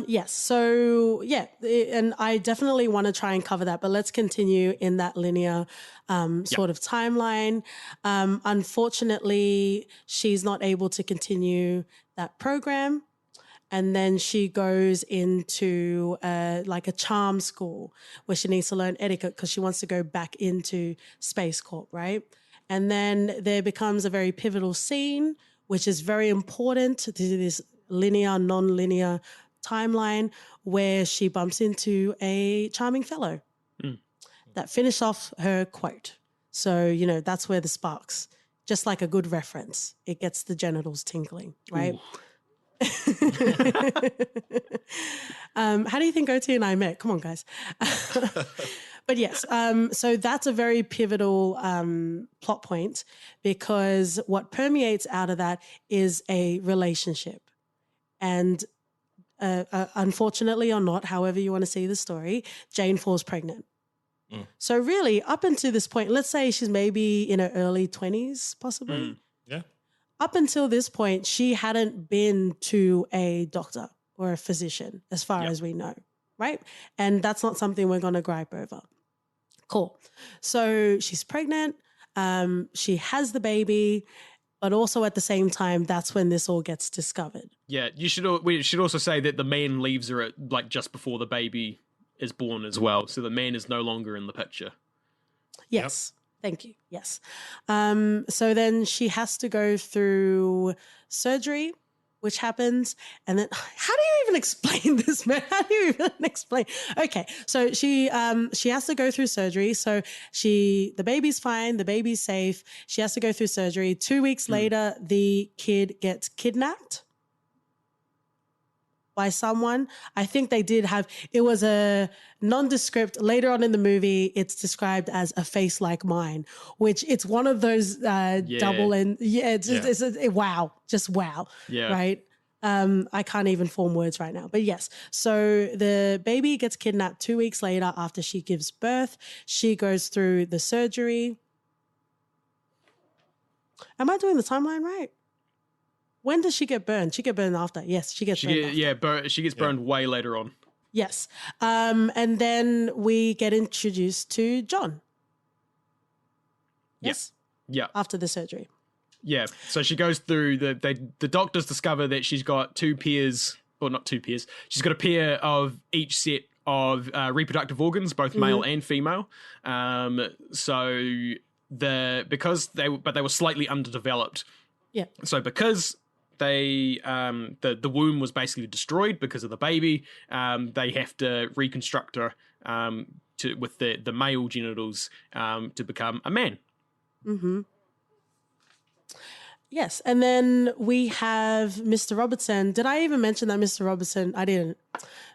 Speaker 1: Yes. So yeah, and I definitely want to try and cover that, but let's continue in that linear sort of timeline. Unfortunately, she's not able to continue that program. And then she goes into like a charm school where she needs to learn etiquette because she wants to go back into Space Corp, right? And then there becomes a very pivotal scene, which is very important to this linear, non-linear timeline where she bumps into a charming fellow that finish off her quote. So, you know, that's where the sparks, just like a good reference, it gets the genitals tingling, right? Ooh. How do you think OT and I met? Come on, guys. But yes, so that's a very pivotal plot point because what permeates out of that is a relationship. And unfortunately or not, however you want to see the story, Jane falls pregnant. So really, up until this point, let's say she's maybe in her early 20s, possibly.
Speaker 3: Yeah.
Speaker 1: Up until this point, she hadn't been to a doctor or a physician, as far as we know, right? And that's not something we're going to gripe over. Cool. So she's pregnant. She has the baby, but also at the same time, that's when this all gets discovered.
Speaker 2: Yeah, we should also say that the man leaves her at like just before the baby is born as well. So the man is no longer in the picture.
Speaker 1: Yes. Yep. Thank you. Yes. So then she has to go through surgery, which happens. And then how do you even explain this, man? How do you even explain? Okay. So she has to go through surgery. So the baby's fine. The baby's safe. She has to go through surgery. 2 weeks later, the kid gets kidnapped by someone. I think they did it was a nondescript. Later on in the movie, it's described as a face like mine, which it's one of those double and wow, just wow.
Speaker 2: Yeah.
Speaker 1: Right. I can't even form words right now, but yes. So the baby gets kidnapped 2 weeks later after she gives birth. She goes through the surgery. Am I doing the timeline right? When does she get burned? She get burned after. Yes, she gets burned after.
Speaker 2: Yeah, she gets burned way later on.
Speaker 1: Yes. And then we get introduced to John. Yes?
Speaker 2: Yeah.
Speaker 1: After the surgery.
Speaker 2: Yeah. So she goes through, the doctors discover that she's got two pairs, or not two pairs, she's got a pair of each set of reproductive organs, both male and female. Because they were slightly underdeveloped.
Speaker 1: Yeah.
Speaker 2: So because the womb was basically destroyed because of the baby, they have to reconstruct her with the male genitals to become a man.
Speaker 1: Yes. And then we have Mr. Robertson. Did I even mention that Mr. Robertson? I didn't.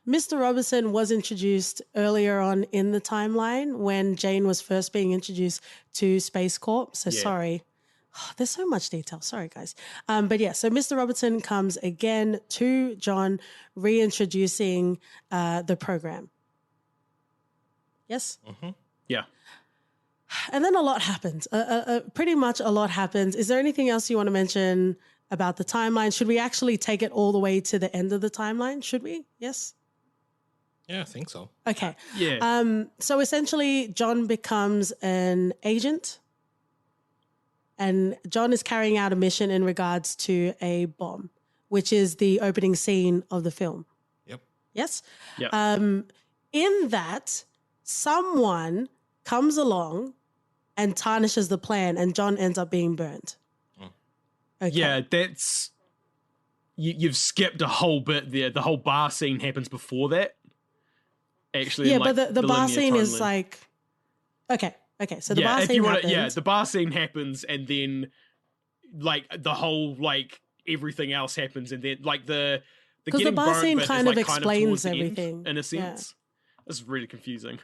Speaker 1: Mr. Robertson was introduced earlier on in the timeline when Jane was first being introduced to Space Corp. So sorry. Oh, there's so much detail. Sorry, guys. But yeah, so Mr. Robertson comes again to John, reintroducing the program. Yes?
Speaker 2: Yeah.
Speaker 1: And then a lot happens. Pretty much a lot happens. Is there anything else you want to mention about the timeline? Should we actually take it all the way to the end of the timeline? Should we? Yes?
Speaker 3: Yeah, I think so.
Speaker 1: Okay.
Speaker 2: Yeah.
Speaker 1: So essentially, John becomes an agent. And John is carrying out a mission in regards to a bomb, which is the opening scene of the film.
Speaker 3: Yep.
Speaker 1: Yes?
Speaker 2: Yep.
Speaker 1: In that, someone comes along and tarnishes the plan, and John ends up being burned. Okay.
Speaker 2: Yeah, that's... You've skipped a whole bit there. The whole bar scene happens before that. Actually,
Speaker 1: Yeah,
Speaker 2: in, like,
Speaker 1: but the bar
Speaker 2: linear
Speaker 1: scene is
Speaker 2: timeline.
Speaker 1: like... Okay, so the
Speaker 2: Yeah,
Speaker 1: bar
Speaker 2: if
Speaker 1: scene
Speaker 2: you wanna,
Speaker 1: happens.
Speaker 2: yeah, the bar scene happens, and then like the whole like everything else happens, and then like the
Speaker 1: 'Cause the
Speaker 2: getting
Speaker 1: bar
Speaker 2: burned
Speaker 1: scene
Speaker 2: bit
Speaker 1: kind
Speaker 2: is,
Speaker 1: of
Speaker 2: like,
Speaker 1: explains
Speaker 2: towards the end,
Speaker 1: everything.
Speaker 2: in a
Speaker 1: Yeah.
Speaker 2: sense. It's really confusing.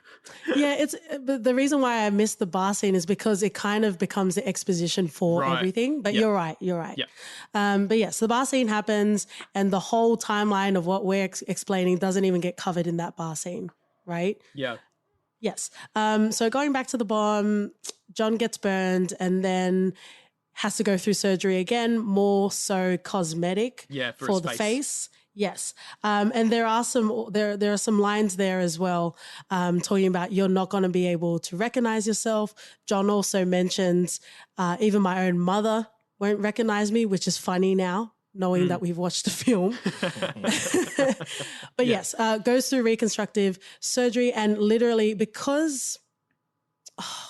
Speaker 1: Yeah, but the reason why I missed the bar scene is because it kind of becomes the exposition for
Speaker 2: Right.
Speaker 1: everything. But
Speaker 2: Yeah.
Speaker 1: you're right.
Speaker 2: Yeah.
Speaker 1: But yes, the bar scene happens, and the whole timeline of what we're explaining doesn't even get covered in that bar scene, right?
Speaker 2: Yeah.
Speaker 1: Yes. So going back to the bomb, John gets burned and then has to go through surgery again, more so cosmetic
Speaker 2: Yeah, for
Speaker 1: for
Speaker 2: his
Speaker 1: the
Speaker 2: face.
Speaker 1: face. Yes. And there are some lines there as well, talking about you're not going to be able to recognize yourself. John also mentions even my own mother won't recognize me, which is funny now, knowing that we've watched the film. But yes, goes through reconstructive surgery, and literally because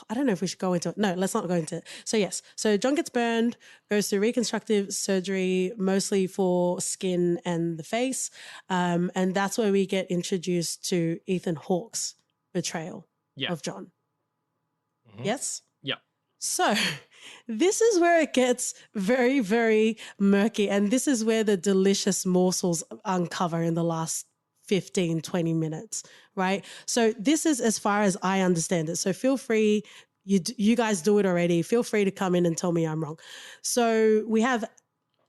Speaker 1: I don't know if we should go into it. No, let's not go into it. So yes, so John gets burned, goes through reconstructive surgery, mostly for skin and the face, and that's where we get introduced to Ethan Hawke's betrayal of John. Yes?
Speaker 2: Yeah.
Speaker 1: So this is where it gets very, very murky, and this is where the delicious morsels uncover in the last 15, 20 minutes, right? So this is as far as I understand it. So feel free, you guys do it already. Feel free to come in and tell me I'm wrong. So we have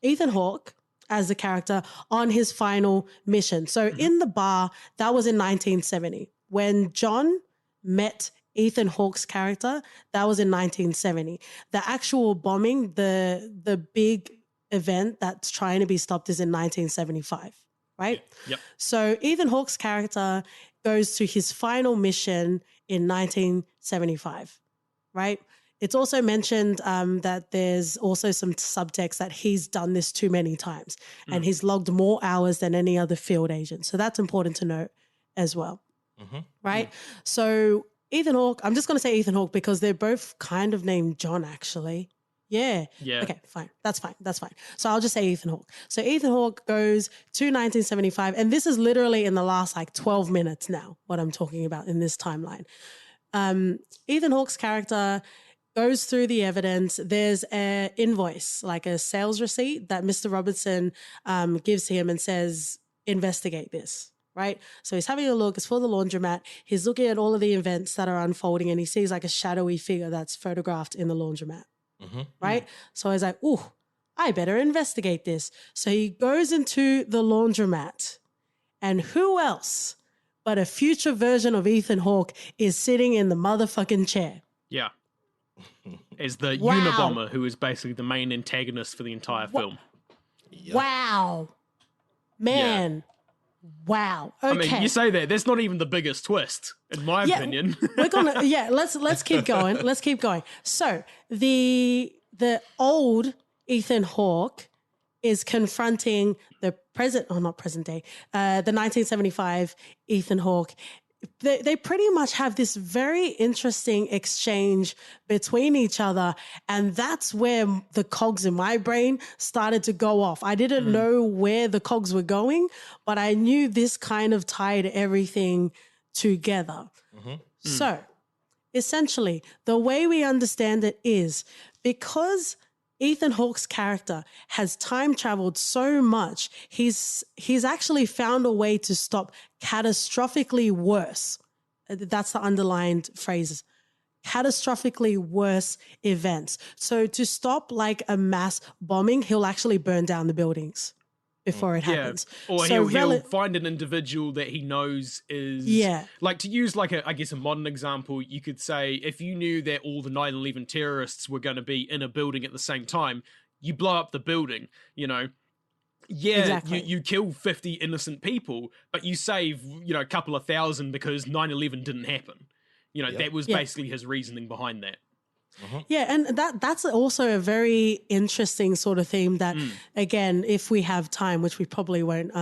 Speaker 1: Ethan Hawke as the character on his final mission. So in the bar, that was in 1970. When John met Ethan Hawke's character, that was in 1970. The actual bombing, the big event that's trying to be stopped is in 1975. Right?
Speaker 2: Yep.
Speaker 1: So Ethan Hawke's character goes to his final mission in 1975, right? It's also mentioned that there's also some subtext that he's done this too many times and he's logged more hours than any other field agent. So that's important to note as well, right? So Ethan Hawke, I'm just going to say Ethan Hawke because they're both kind of named John actually. Yeah. Okay, fine. That's fine. So I'll just say Ethan Hawke. So Ethan Hawke goes to 1975, and this is literally in the last like 12 minutes now, what I'm talking about in this timeline. Ethan Hawke's character goes through the evidence. There's an invoice, like a sales receipt that Mr. Robertson gives to him and says, investigate this. Right? So he's having a look. It's for the laundromat. He's looking at all of the events that are unfolding, and he sees like a shadowy figure that's photographed in the laundromat. Right? So he's like, ooh, I better investigate this. So he goes into the laundromat, and who else but a future version of Ethan Hawke is sitting in the motherfucking chair.
Speaker 2: Yeah. As the Unabomber, who is basically the main antagonist for the entire film.
Speaker 3: Yep.
Speaker 1: Wow. Man. Wow. Okay.
Speaker 2: I mean, you say that. That's not even the biggest twist, in my opinion.
Speaker 1: We're gonna let's keep going. Let's keep going. So the old Ethan Hawke is confronting the not present day, the 1975 Ethan Hawke. They pretty much have this very interesting exchange between each other, and that's where the cogs in my brain started to go off. I didn't know where the cogs were going, but I knew this kind of tied everything together. So essentially, the way we understand it is because Ethan Hawke's character has time traveled so much, he's actually found a way to stop catastrophically worse. That's the underlined phrase. Catastrophically worse events. So to stop like a mass bombing, he'll actually burn down the buildings before it happens.
Speaker 2: Or
Speaker 1: so
Speaker 2: he'll find an individual that he knows is like, to use like I guess a modern example, you could say if you knew that all the 9/11 terrorists were going to be in a building at the same time, you blow up the building, you know. Yeah,
Speaker 1: exactly.
Speaker 2: you kill 50 innocent people, but you save, you know, a couple of thousand because 9/11 didn't happen. You know, that was basically his reasoning behind that.
Speaker 1: Yeah, and that's also a very interesting sort of theme that, again, if we have time, which we probably won't,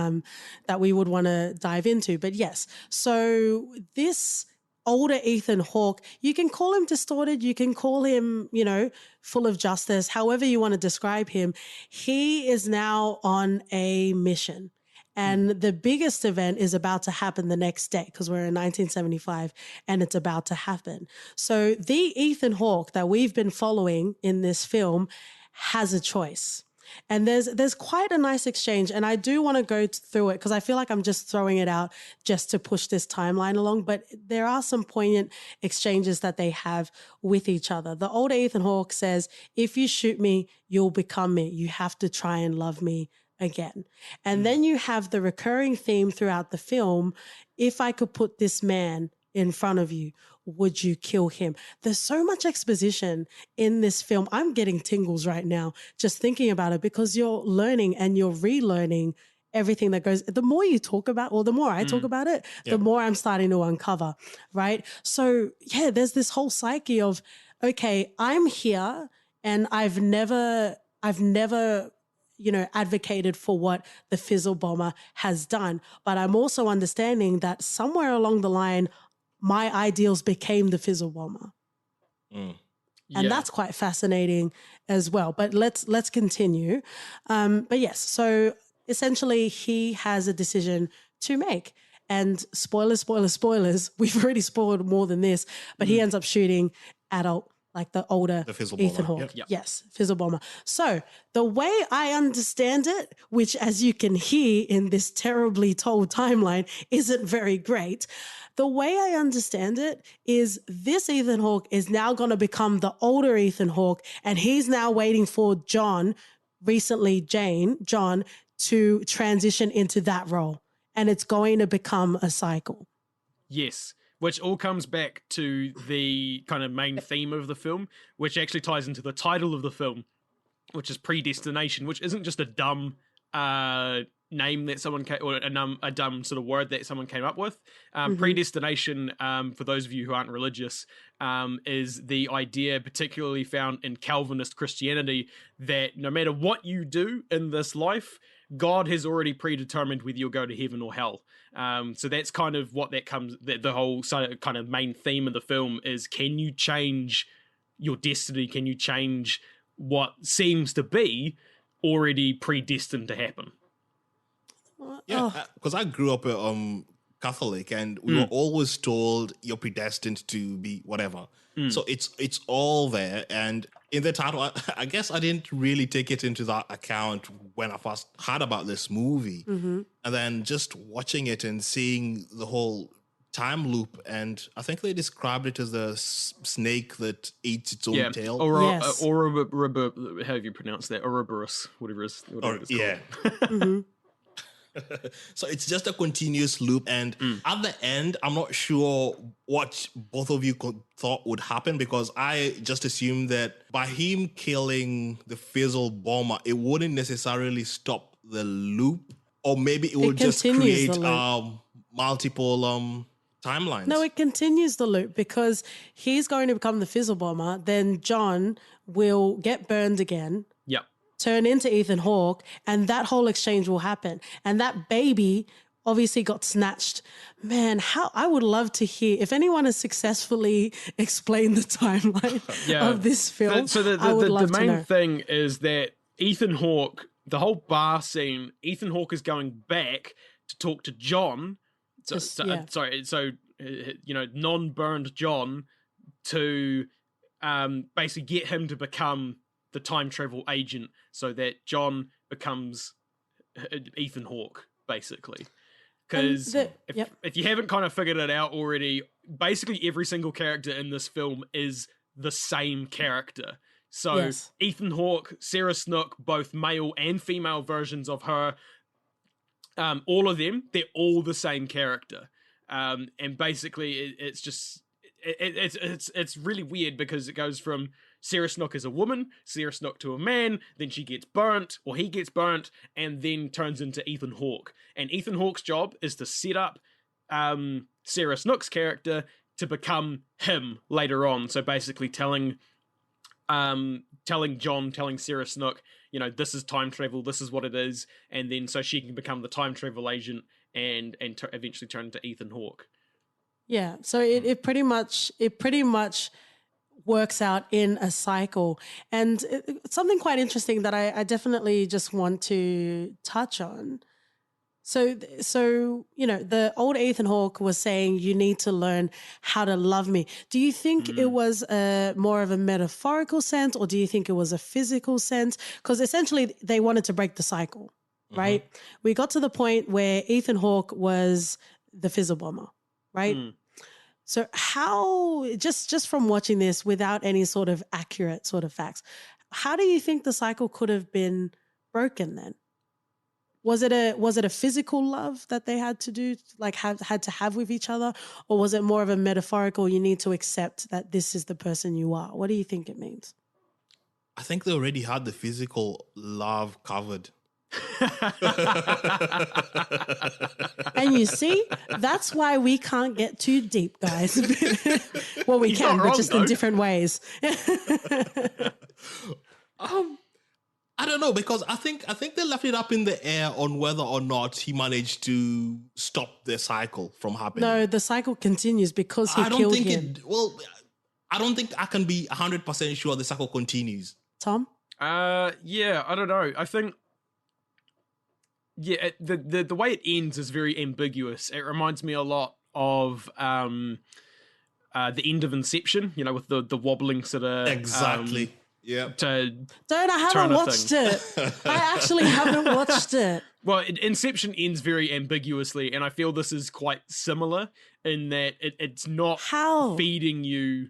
Speaker 1: that we would want to dive into. But yes, so this older Ethan Hawke, you can call him distorted, you can call him, you know, full of justice, however you want to describe him. He is now on a mission. And the biggest event is about to happen the next day because we're in 1975 and it's about to happen. So the Ethan Hawke that we've been following in this film has a choice. And there's quite a nice exchange. And I do want to go through it because I feel like I'm just throwing it out just to push this timeline along. But there are some poignant exchanges that they have with each other. The older Ethan Hawke says, if you shoot me, you'll become me. You have to try and love me again. And then you have the recurring theme throughout the film. If I could put this man in front of you, would you kill him? There's so much exposition in this film. I'm getting tingles right now just thinking about it because you're learning and you're relearning everything that goes. The more you talk about, or the more I talk about it, the more I'm starting to uncover, right? So yeah, there's this whole psyche of, okay, I'm here and I've never you know, advocated for what the fizzle bomber has done. But I'm also understanding that somewhere along the line, my ideals became the fizzle bomber. And that's quite fascinating as well. But let's continue. But yes, so essentially he has a decision to make. And spoilers, we've already spoiled more than this, but he ends up shooting adult, like the older Ethan Hawke.
Speaker 2: Yep.
Speaker 1: Yes, fizzle bomber. So the way I understand it, which as you can hear in this terribly told timeline isn't very great, the way I understand it is this Ethan Hawke is now going to become the older Ethan Hawke, and he's now waiting for John, recently John, to transition into that role. And it's going to become a cycle.
Speaker 2: Yes. Which all comes back to the kind of main theme of the film, which actually ties into the title of the film, which is Predestination, which isn't just a dumb name that someone came, or a dumb sort of word that someone came up with. Predestination, for those of you who aren't religious, is the idea particularly found in Calvinist Christianity that no matter what you do in this life, God has already predetermined whether you'll go to heaven or hell. So that's kind of what that comes, the whole kind of main theme of the film is, can you change your destiny? Can you change what seems to be already predestined to happen?
Speaker 3: Yeah, because I grew up Catholic, and we were always told you're predestined to be whatever. So it's all there. And in the title, I guess I didn't really take it into that account when I first heard about this movie. And then just watching it and seeing the whole time loop, and I think they described it as a snake that eats its own tail.
Speaker 2: Or how have you pronounced that? Ouroboros, whatever it's called.
Speaker 3: So it's just a continuous loop, and at the end, I'm not sure what both of you thought would happen, because I just assumed that by him killing the fizzle bomber, it wouldn't necessarily stop the loop, or maybe it would just create multiple timelines.
Speaker 1: No, it continues the loop because he's going to become the fizzle bomber. Then John will get burned again.
Speaker 2: Yep.
Speaker 1: Turn into Ethan Hawke, and that whole exchange will happen. And that baby obviously got snatched. Man, how I would love to hear if anyone has successfully explained the timeline of this film.
Speaker 2: The main thing is that Ethan Hawke, the whole bar scene, Ethan Hawke is going back to talk to John. Non-burned John to basically get him to become the time travel agent so that John becomes Ethan Hawke, basically. Because if you haven't kind of figured it out already, basically every single character in this film is the same character. So Ethan Hawke, Sarah Snook, both male and female versions of her, all of them, they're all the same character. And basically it's just it's really weird because it goes from Sarah Snook as a woman, Sarah Snook to a man, then she gets burnt, or he gets burnt, and then turns into Ethan Hawke. And Ethan Hawke's job is to set up Sarah Snook's character to become him later on. So basically telling Sarah Snook, you know, this is time travel, this is what it is, and then so she can become the time travel agent and eventually turn into Ethan Hawke.
Speaker 1: Yeah, so it pretty much works out in a cycle. And something quite interesting that I definitely just want to touch on. So, you know, the old Ethan Hawke was saying, you need to learn how to love me. Do you think it was more of a metaphorical sense, or do you think it was a physical sense? Because essentially they wanted to break the cycle, right? We got to the point where Ethan Hawke was the fizzle bomber, right? So how, just from watching this without any sort of accurate sort of facts, how do you think the cycle could have been broken then? Was it a physical love that they had to do, like had to have with each other? Or was it more of a metaphorical, you need to accept that this is the person you are? What do you think it means?
Speaker 3: I think they already had the physical love covered.
Speaker 1: And you see, that's why we can't get too deep, guys. Well, we can, but just in different ways.
Speaker 3: I don't know, because I think they left it up in the air on whether or not he managed to stop the cycle from happening.
Speaker 1: No, the cycle continues because he killed him.
Speaker 3: I don't think I can be 100% sure the cycle continues.
Speaker 1: Tom?
Speaker 2: Yeah, I don't know. I think the way it ends is very ambiguous. It reminds me a lot of the end of Inception, you know, with the wobbling sort of
Speaker 3: exactly. Yeah.
Speaker 1: I haven't watched it. I actually haven't watched it.
Speaker 2: Well, Inception ends very ambiguously, and I feel this is quite similar in that it's not feeding you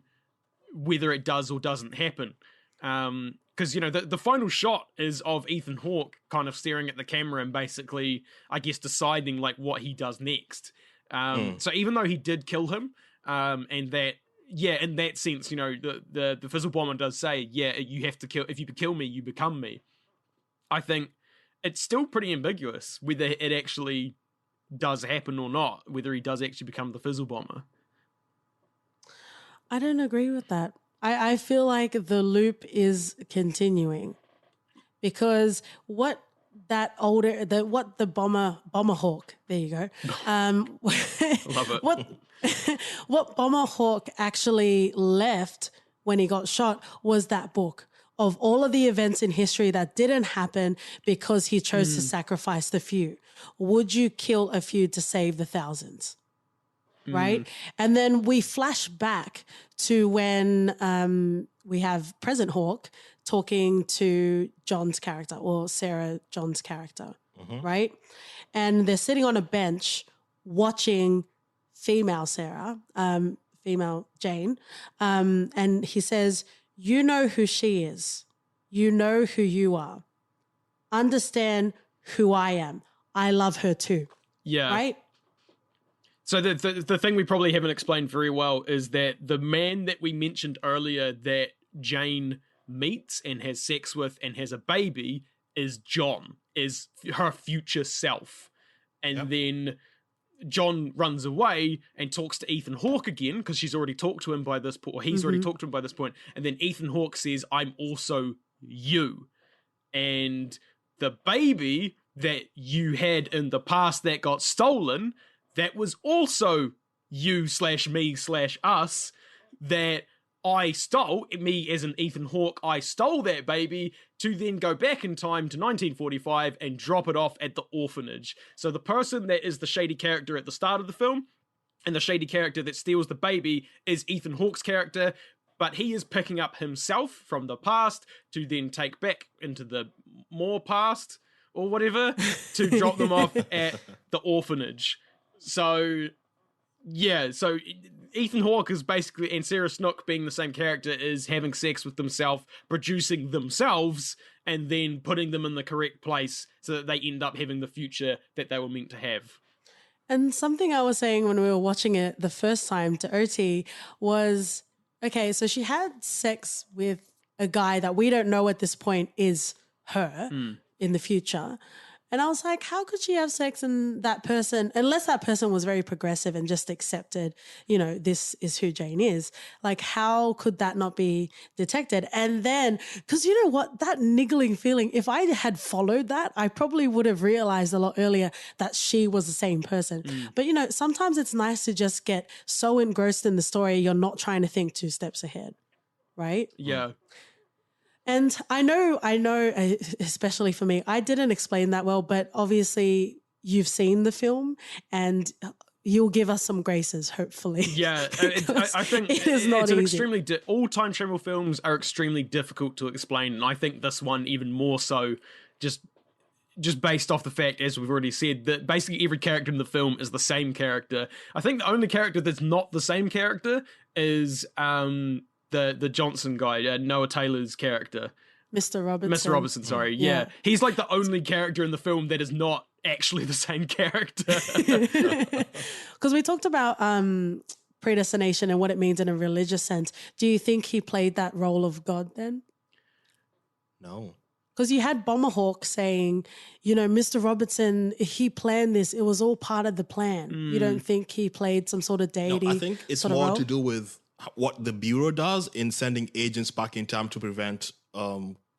Speaker 2: whether it does or doesn't happen. Because, you know, the final shot is of Ethan Hawke kind of staring at the camera and basically, I guess, deciding like what he does next. So even though he did kill him, and that, yeah, in that sense, you know, the fizzle bomber does say, yeah, you have to kill, if you kill me, you become me. I think it's still pretty ambiguous whether it actually does happen or not, whether he does actually become the fizzle bomber.
Speaker 1: I don't agree with that. I feel like the loop is continuing because what the bomber Hawke, there you go.
Speaker 2: Love it.
Speaker 1: What Bomber Hawke actually left when he got shot was that book of all of the events in history that didn't happen because he chose to sacrifice the few. Would you kill a few to save the thousands? Right? And then we flash back to when we have President Hawke talking to John's character, or Sarah John's character, right? And they're sitting on a bench watching female Sarah, female Jane, and he says, you know who she is. You know who you are. Understand who I am. I love her too.
Speaker 2: Yeah.
Speaker 1: Right?
Speaker 2: So the thing we probably haven't explained very well is that the man that we mentioned earlier that Jane meets and has sex with and has a baby is John, is her future self. And then John runs away and talks to Ethan Hawke again because she's already talked to him by this point, or he's already talked to him by this point. And then Ethan Hawke says, I'm also you. And the baby that you had in the past that got stolen, that was also you / me / us that I stole, me as an Ethan Hawke, I stole that baby to then go back in time to 1945 and drop it off at the orphanage. So the person that is the shady character at the start of the film and the shady character that steals the baby is Ethan Hawke's character, but he is picking up himself from the past to then take back into the more past or whatever to drop them off at the orphanage. So yeah, so Ethan Hawke is basically, and Sarah Snook being the same character, is having sex with themselves, producing themselves, and then putting them in the correct place so that they end up having the future that they were meant to have.
Speaker 1: And something I was saying when we were watching it the first time to OT was, okay, so she had sex with a guy that we don't know at this point is her in the future. And I was like, how could she have sex and that person, unless that person was very progressive and just accepted, you know, this is who Jane is. Like, how could that not be detected? And then, because you know what, that niggling feeling, if I had followed that, I probably would have realized a lot earlier that she was the same person. But, you know, sometimes it's nice to just get so engrossed in the story, you're not trying to think 2 steps ahead, right?
Speaker 2: Yeah.
Speaker 1: And I know, especially for me, I didn't explain that well, but obviously you've seen the film and you'll give us some graces, hopefully.
Speaker 2: Yeah, I think
Speaker 1: it is not
Speaker 2: it's an
Speaker 1: easy.
Speaker 2: extremely all time travel films are extremely difficult to explain, and I think this one even more so, just based off the fact, as we've already said, that basically every character in the film is the same character. I think the only character that's not the same character is the Johnson guy, Noah Taylor's character.
Speaker 1: Mr. Robertson.
Speaker 2: Mr. Robertson, sorry. Yeah. He's like the only character in the film that is not actually the same character.
Speaker 1: Because we talked about predestination and what it means in a religious sense. Do you think he played that role of God then?
Speaker 3: No.
Speaker 1: Because you had Bomberhawk saying, you know, Mr. Robertson, he planned this. It was all part of the plan. You don't think he played some sort of deity?
Speaker 3: No, I think it's more to do with what the Bureau does in sending agents back in time to prevent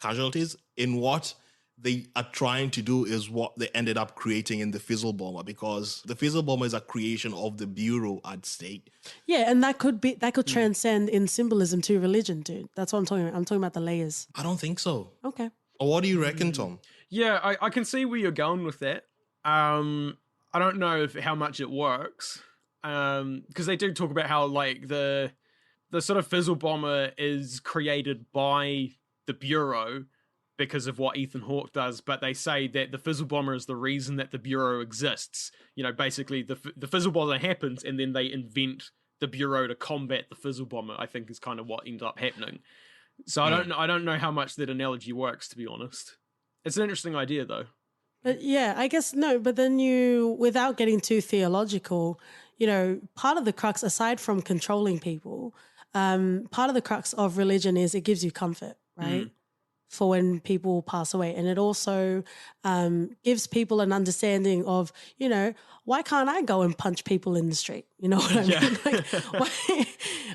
Speaker 3: casualties. In what they are trying to do is what they ended up creating in the Fizzle Bomber, because the Fizzle Bomber is a creation of the Bureau, I'd state.
Speaker 1: Yeah, and that could transcend in symbolism to religion, dude. That's what I'm talking about. I'm talking about the layers.
Speaker 3: I don't think so.
Speaker 1: Okay.
Speaker 3: Or what do you reckon, Tom?
Speaker 2: Yeah, I can see where you're going with that. I don't know how much it works, because they do talk about how like the sort of Fizzle Bomber is created by the Bureau because of what Ethan Hawke does, but they say that the Fizzle Bomber is the reason that the Bureau exists. You know, basically the Fizzle Bomber happens and then they invent the Bureau to combat the Fizzle Bomber, I think is kind of what ends up happening. So I don't know how much that analogy works, to be honest. It's an interesting idea though.
Speaker 1: But yeah, I guess no, but then you, without getting too theological, you know, part of the crux, aside from controlling people, part of the crux of religion is it gives you comfort, right? For when people pass away. And it also gives people an understanding of, you know, why can't I go and punch people in the street? You know what I mean? Like,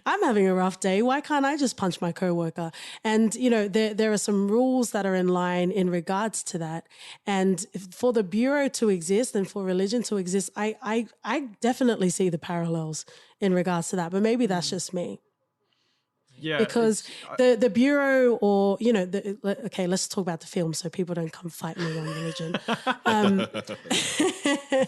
Speaker 1: I'm having a rough day. Why can't I just punch my coworker? And, you know, there are some rules that are in line in regards to that. And for the Bureau to exist and for religion to exist, I definitely see the parallels in regards to that. But maybe that's just me.
Speaker 2: Yeah,
Speaker 1: because the Bureau, or, you know, okay, let's talk about the film so people don't come fight me on religion.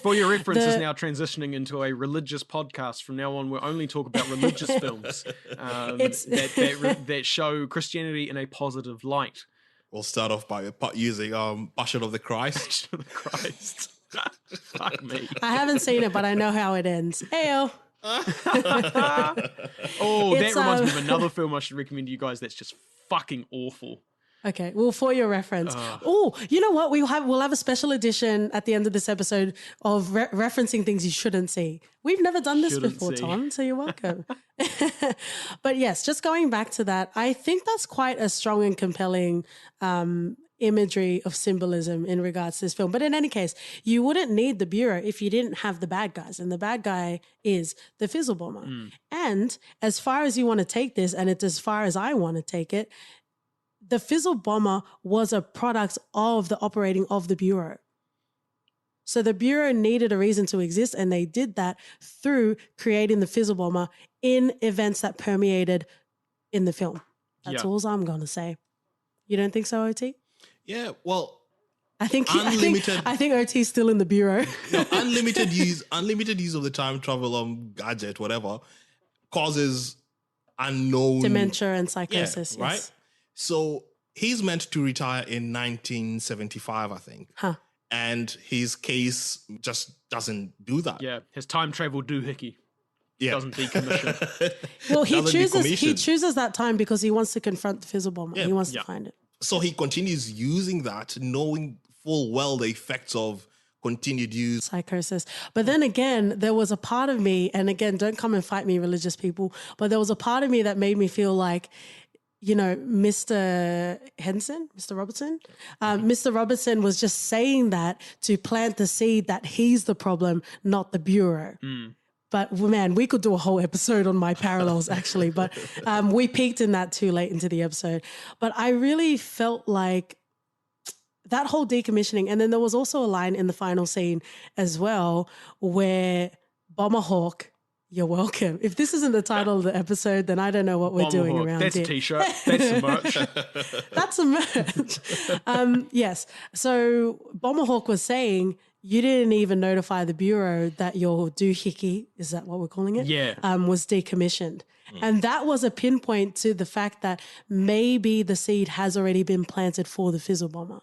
Speaker 2: For your reference, is now transitioning into a religious podcast. From now on, we'll only talk about religious films that show Christianity in a positive light.
Speaker 3: We'll start off by using Passion of the Christ.
Speaker 2: Passion of the Christ. Fuck me.
Speaker 1: I haven't seen it, but I know how it ends. Ayo.
Speaker 2: That reminds me of another film I should recommend to you guys that's just fucking awful.
Speaker 1: Okay, well, for your reference. Oh, you know what? We'll have a special edition at the end of this episode of referencing things you shouldn't see. We've never done this before, Tom, so you're welcome. But yes, just going back to that, I think that's quite a strong and compelling imagery of symbolism in regards to this film. But in any case, you wouldn't need the Bureau if you didn't have the bad guys. And the bad guy is the Fizzle Bomber. And as far as you want to take this, and it's as far as I want to take it, the Fizzle Bomber was a product of the operating of the Bureau. So the Bureau needed a reason to exist, and they did that through creating the Fizzle Bomber in events that permeated in the film. That's all I'm going to say. You don't think so, OT?
Speaker 3: Yeah, well,
Speaker 1: I think OT's still in the Bureau.
Speaker 3: No, unlimited use of the time travel gadget, whatever, causes unknown
Speaker 1: dementia and psychosis.
Speaker 3: right?
Speaker 1: Yes.
Speaker 3: So he's meant to retire in 1975, I think.
Speaker 1: Huh.
Speaker 3: And his case just doesn't do that.
Speaker 2: Yeah, his time travel doohickey
Speaker 3: Yeah.
Speaker 2: doesn't decommission.
Speaker 1: Well, he
Speaker 3: Doesn't decommission.
Speaker 1: chooses that time because he wants to confront the fizzle bomber.
Speaker 3: Yeah.
Speaker 1: He wants
Speaker 2: Yeah.
Speaker 1: to find it.
Speaker 3: So he continues using that, knowing full well the effects of continued use.
Speaker 1: Psychosis. But then again, there was a part of me, and again, don't come and fight me, religious people, but there was a part of me that made me feel like, Mr. Henson, Mr. Robertson, Mr. Robertson was just saying that to plant the seed that he's the problem, not the Bureau. But man, we could do a whole episode on my parallels actually, but we peaked in that too late into the episode. But I really felt like that whole decommissioning, and then there was also a line in the final scene as well where Bomber Hawk, you're welcome. If this isn't the title of the episode, then I don't know what we're doing around
Speaker 2: That's
Speaker 1: here.
Speaker 2: a t-shirt. That's the merch.
Speaker 1: That's a merch. Yes. So Bomber Hawk was saying, you didn't even notify the Bureau that your doohickey, is that what we're calling it?
Speaker 2: Yeah.
Speaker 1: Was decommissioned. And that was a pinpoint to the fact that maybe the seed has already been planted for the fizzle bomber.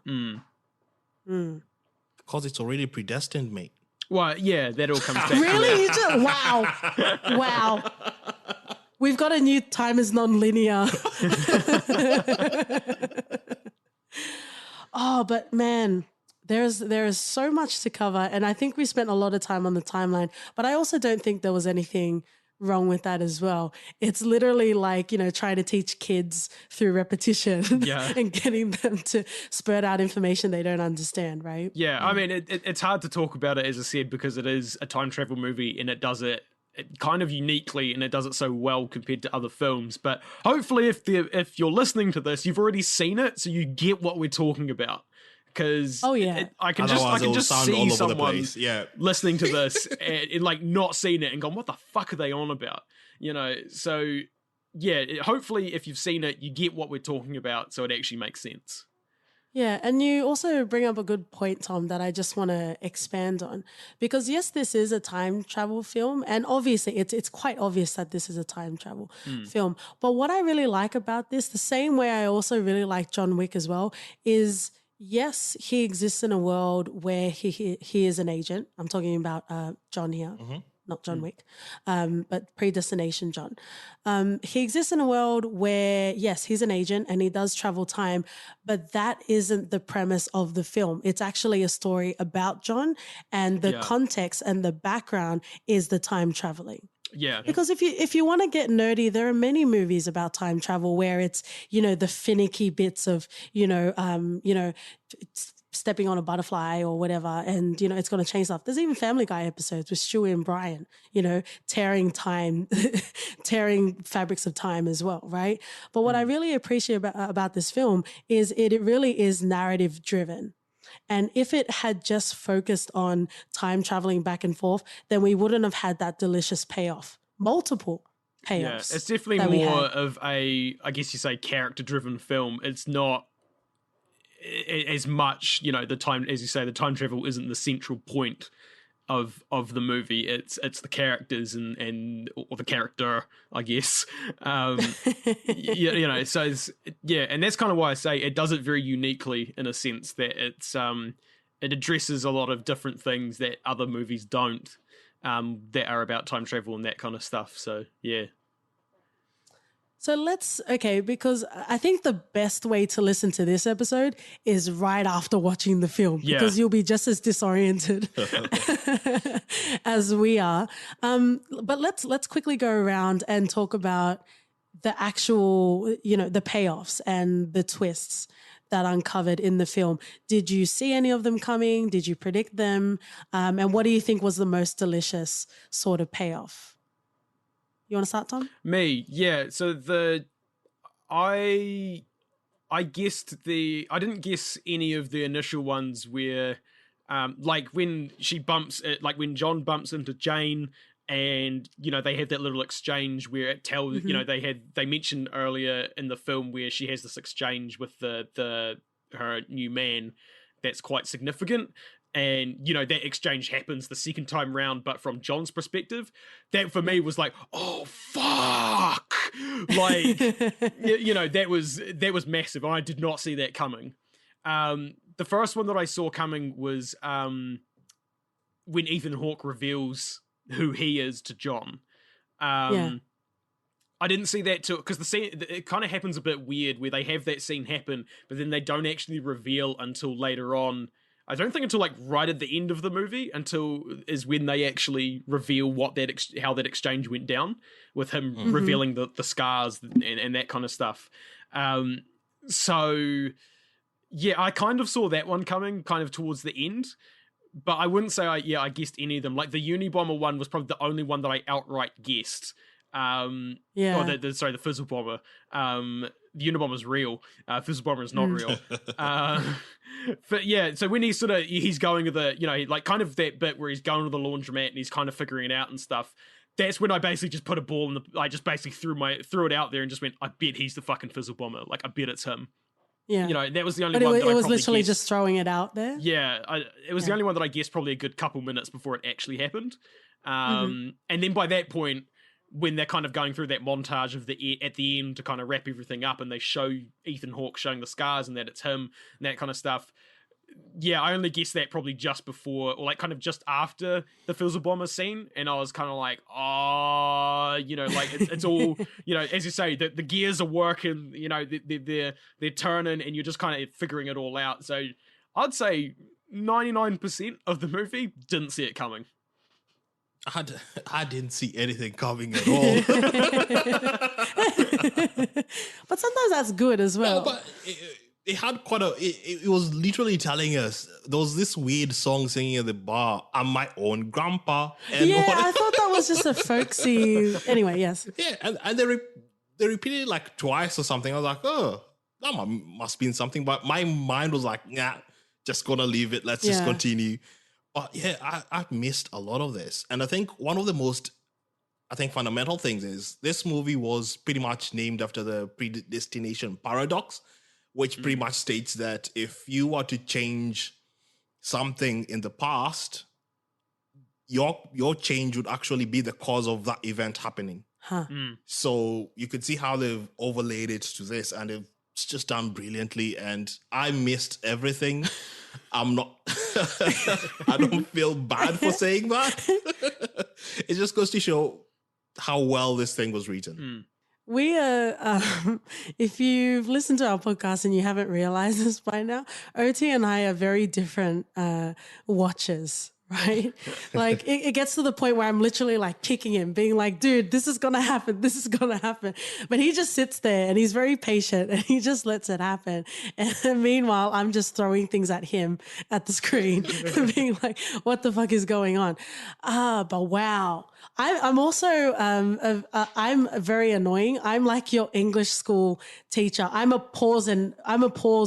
Speaker 3: Because it's already predestined, mate.
Speaker 2: Well, yeah, that all comes back.
Speaker 1: Really? Wow. Wow. We've got a new time is non-linear. Oh, but man, there is so much to cover. And I think we spent a lot of time on the timeline, but I also don't think there was anything wrong with that as well. It's literally like, trying to teach kids through repetition and getting them to spurt out information they don't understand, right?
Speaker 2: Yeah, I mean, it's hard to talk about it, as I said, because it is a time travel movie and it does it kind of uniquely and it does it so well compared to other films. But hopefully if you're listening to this, you've already seen it, so you get what we're talking about. Because I can just see someone listening to this and like not seeing it and going, what the fuck are they on about? So yeah, hopefully if you've seen it, you get what we're talking about, so it actually makes sense.
Speaker 1: Yeah, and you also bring up a good point, Tom, that I just want to expand on. Because yes, this is a time travel film, and obviously it's quite obvious that this is a time travel film. But what I really like about this, the same way I also really like John Wick as well, is yes, he exists in a world where he is an agent. I'm talking about John here, not John Wick, but Predestination John. He exists in a world where, yes, he's an agent and he does travel time, but that isn't the premise of the film. It's actually a story about John, and the context and the background is the time traveling.
Speaker 2: Yeah.
Speaker 1: Because if you want to get nerdy, there are many movies about time travel where it's, the finicky bits of, stepping on a butterfly or whatever, and, it's going to change stuff. There's even Family Guy episodes with Stewie and Brian, tearing time, tearing fabrics of time as well, right? But what I really appreciate about this film is it really is narrative driven. And if it had just focused on time traveling back and forth, then we wouldn't have had that delicious payoff. Multiple payoffs.
Speaker 2: Yeah, it's definitely more of a, I guess you say, character-driven film. It's not as much, the time, as you say, the time travel isn't the central point of the movie. It's the characters and or the character, I guess. So it's, and that's kind of why I say it does it very uniquely, in a sense that it's it addresses a lot of different things that other movies don't, that are about time travel and that kind of stuff. So yeah.
Speaker 1: So because I think the best way to listen to this episode is right after watching the film, because you'll be just as disoriented as we are. But let's quickly go around and talk about the actual, the payoffs and the twists that uncovered in the film. Did you see any of them coming? Did you predict them? And what do you think was the most delicious sort of payoff? You want to start, Tom?
Speaker 2: Me, yeah. So I didn't guess any of the initial ones where, like when when John bumps into Jane, and they have that little exchange where it tells, they mentioned earlier in the film where she has this exchange with her new man that's quite significant. and that exchange happens the second time round, but from John's perspective, that for me was like, oh fuck, like that was massive. I did not see that coming. The first one that I saw coming was when Ethan Hawke reveals who he is to John. I didn't see that too, because the scene, it kind of happens a bit weird where they have that scene happen, but then they don't actually reveal until later on. I don't think until like right at the end of the movie is when they actually reveal how that exchange went down with him revealing the scars and that kind of stuff. So yeah, I kind of saw that one coming kind of towards the end, but I wouldn't say I guessed any of them. Like the Unibomber one was probably the only one that I outright guessed. The Fizzle Bomber. The Unibomber's real. Fizzle Bomber is not real. But yeah, so when he's going to the, like kind of that bit where he's going to the laundromat and he's kind of figuring it out and stuff, that's when I basically just put a ball I just basically threw it out there and just went, I bet he's the fucking Fizzle Bomber. Like, I bet it's him.
Speaker 1: Yeah.
Speaker 2: That was the only one that
Speaker 1: it was literally just throwing it out there.
Speaker 2: Yeah, it was the only one that I guessed probably a good couple minutes before it actually happened. And then by that point, when they're kind of going through that montage of at the end to kind of wrap everything up, and they show Ethan Hawke showing the scars and that it's him and that kind of stuff. Yeah, I only guessed that probably just before, or like kind of just after the Fizzle Bomber scene, and I was kind of like, like it's all, as you say, the gears are working, they're turning, and you're just kind of figuring it all out. So I'd say 99% of the movie didn't see it coming.
Speaker 3: I didn't see anything coming at all.
Speaker 1: But sometimes that's good as well.
Speaker 3: No, but it had it was literally telling us there was this weird song singing at the bar, I'm my own grandpa. And
Speaker 1: I thought that was just a folksy. Anyway, yes.
Speaker 3: Yeah, and they repeated it like twice or something. I was like, oh, that must be something. But my mind was like, nah, just gonna leave it. Let's just continue. But yeah, I missed a lot of this. And I think one of the most, fundamental things is this movie was pretty much named after the Predestination paradox, which pretty much states that if you were to change something in the past, your change would actually be the cause of that event happening.
Speaker 1: Huh.
Speaker 3: So you could see how they've overlaid it to this, and it's just done brilliantly. And I missed everything. I'm not, I don't feel bad for saying that. It just goes to show how well this thing was written.
Speaker 1: We are, if you've listened to our podcast and you haven't realized this by now, OT and I are very different watchers. Right? Like it gets to the point where I'm literally like kicking him, being like, dude, this is going to happen. This is going to happen. But he just sits there and he's very patient and he just lets it happen. And meanwhile, I'm just throwing things at him at the screen being like, what the fuck is going on? But wow. I'm also, I'm very annoying. I'm like your English school teacher. I'm a pause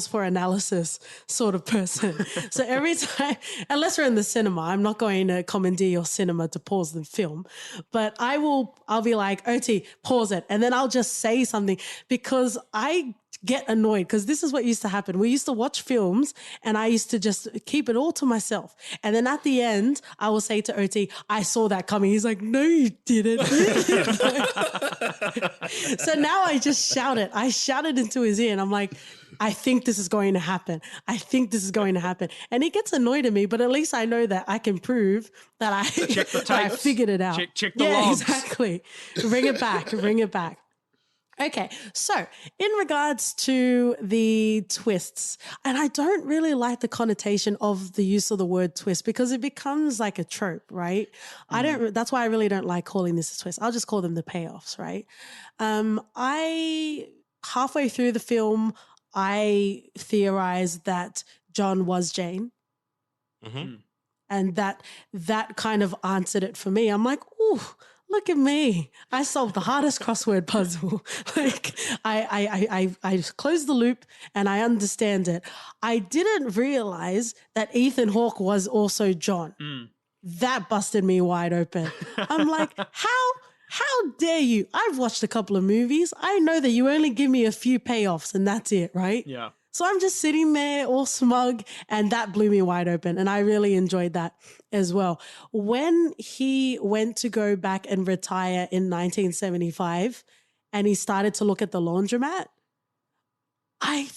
Speaker 1: for analysis sort of person. So every time, unless we're in the cinema, I'm not going to commandeer your cinema to pause the film, but I'll be like, OT, pause it. And then I'll just say something because I get annoyed because this is what used to happen. We used to watch films and I used to just keep it all to myself. And then at the end, I will say to OT, I saw that coming. He's like, no, you didn't. So now I just shout it. I shout it into his ear and I'm like, I think this is going to happen. I think this is going to happen. And he gets annoyed at me, but at least I know that I can prove that I figured it out.
Speaker 2: Check the logs.
Speaker 1: Exactly. Bring it back. Bring it back. Okay, so in regards to the twists, and I don't really like the connotation of the use of the word twist because it becomes like a trope, right? That's why I really don't like calling this a twist. I'll just call them the payoffs, right? Halfway through the film, I theorized that John was Jane.
Speaker 3: Mm-hmm.
Speaker 1: And that kind of answered it for me. I'm like, ooh, look at me. I solved the hardest crossword puzzle. Like I closed the loop and I understand it. I didn't realize that Ethan Hawke was also John. That busted me wide open. I'm like, how dare you? I've watched a couple of movies. I know that you only give me a few payoffs and that's it, right?
Speaker 2: Yeah.
Speaker 1: So I'm just sitting there all smug, and that blew me wide open. And I really enjoyed that as well. When he went to go back and retire in 1975 and he started to look at the laundromat, I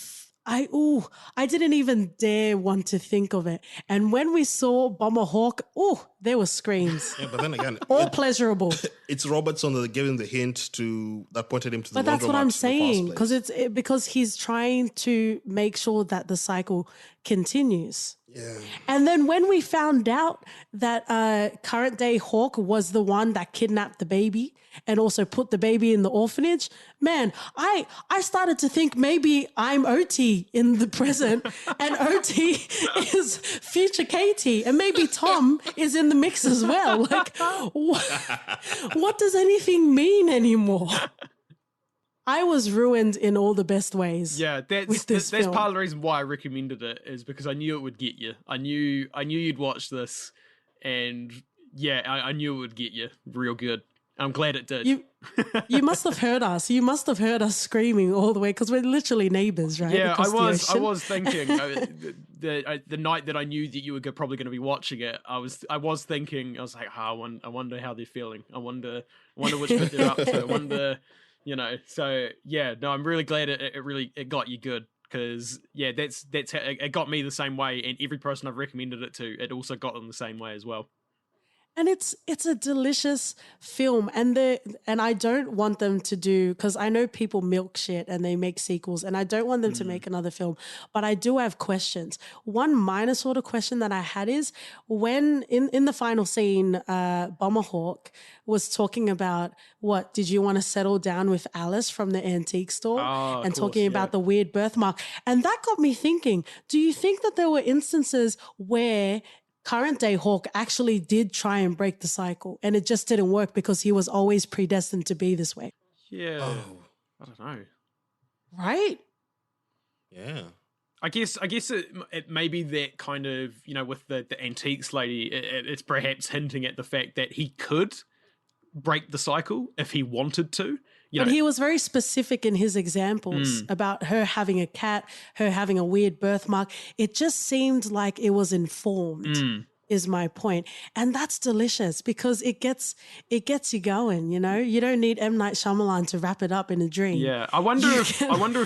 Speaker 1: didn't even dare want to think of it. And when we saw Bomber Hawk, there were screams.
Speaker 3: Yeah, but then again,
Speaker 1: all pleasurable.
Speaker 3: It's Robertson that gave him the hint that pointed him to the laundromat.
Speaker 1: But that's what I'm saying,
Speaker 3: because
Speaker 1: because he's trying to make sure that the cycle continues.
Speaker 3: Yeah.
Speaker 1: And then when we found out that current day Hawk was the one that kidnapped the baby and also put the baby in the orphanage, man, I started to think maybe I'm OT in the present and OT is future Katie, and maybe Tom is in the mix as well. Like, what does anything mean anymore? I was ruined in all the best ways.
Speaker 2: Yeah, that's part of the reason why I recommended it, is because I knew it would get you. I knew you'd watch this, and yeah, I knew it would get you real good. I'm glad it did.
Speaker 1: You must have heard us. You must have heard us screaming all the way, because we're literally neighbors, right?
Speaker 2: Yeah, I was thinking the night that I knew that you were probably going to be watching it. I was thinking, I was like, I wonder how they're feeling. I wonder which bit they're up to. I wonder. You know, so yeah, no, I'm really glad it got you good, because yeah, that's how it got me the same way, and every person I've recommended it to, it also got them the same way as well.
Speaker 1: And it's a delicious film, and I don't want them to do, because I know people milk shit and they make sequels, and I don't want them to make another film, but I do have questions. One minor sort of question that I had is, when in the final scene, Bomber Hawk was talking about, what did you want to settle down with Alice from the antique store, and talking about the weird birthmark, and that got me thinking, do you think that there were instances where current day Hawk actually did try and break the cycle and it just didn't work because he was always predestined to be this way?
Speaker 2: Yeah. I don't know.
Speaker 1: Right?
Speaker 3: Yeah.
Speaker 2: I guess it may be that kind of, you know, with the antiques lady, it's perhaps hinting at the fact that he could break the cycle if he wanted to.
Speaker 1: But he was very specific in his examples about her having a cat, her having a weird birthmark. It just seemed like it was informed, is my point. And that's delicious, because it gets you going, you know? You don't need M. Night Shyamalan to wrap it up in a dream.
Speaker 2: Yeah, I wonder if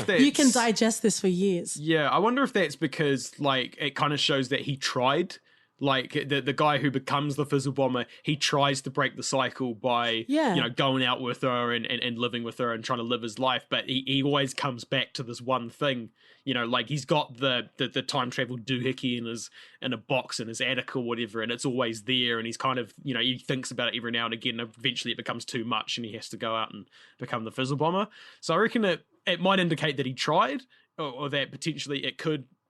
Speaker 2: that's...
Speaker 1: You can digest this for years.
Speaker 2: Yeah, I wonder if that's because, like, it kind of shows that he tried. Like, the guy who becomes the Fizzle Bomber, he tries to break the cycle by, going out with her and living with her and trying to live his life. But he always comes back to this one thing. You know, like, he's got the time travel doohickey in a box in his attic or whatever, and it's always there. And he's kind of, you know, he thinks about it every now and again. And eventually it becomes too much and he has to go out and become the Fizzle Bomber. So I reckon it might indicate that he tried, or that potentially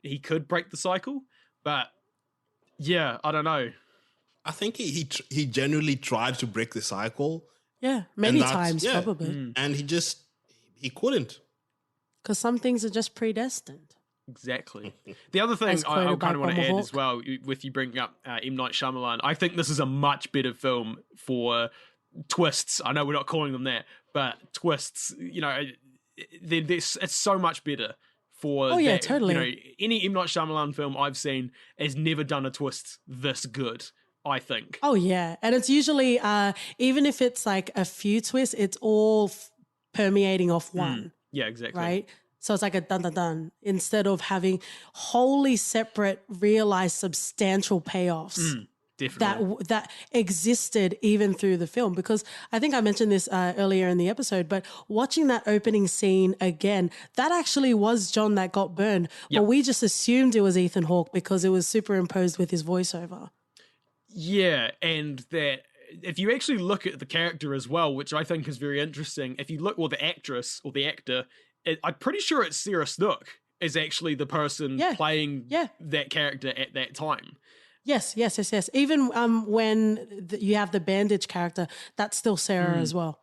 Speaker 2: he could break the cycle. But yeah, I don't know.
Speaker 3: I think he genuinely tried to break the cycle.
Speaker 1: Yeah, many times probably.
Speaker 3: And he couldn't.
Speaker 1: Because some things are just predestined.
Speaker 2: Exactly. The other thing I kind of want to add as well, with you bringing up M. Night Shyamalan, I think this is a much better film for twists. I know we're not calling them that, but twists, you know, it's so much better.
Speaker 1: Totally.
Speaker 2: You know, any M. Night Shyamalan film I've seen has never done a twist this good, I think.
Speaker 1: Oh, yeah. And it's usually, even if it's like a few twists, it's all permeating off one.
Speaker 2: Yeah, exactly.
Speaker 1: Right? So it's like a dun-dun-dun, instead of having wholly separate, realized, substantial payoffs.
Speaker 2: Definitely.
Speaker 1: That existed even through the film, because I think I mentioned this earlier in the episode, but watching that opening scene again, that actually was John that got burned, but we just assumed it was Ethan Hawke because it was superimposed with his voiceover. Yeah,
Speaker 2: and that if you actually look at the character as well, which I think is very interesting, if you look, well, the actress or the actor, I'm pretty sure it's Sarah Snook is actually the person playing that character at that time.
Speaker 1: Yes. Even when you have the bandage character, that's still Sarah as well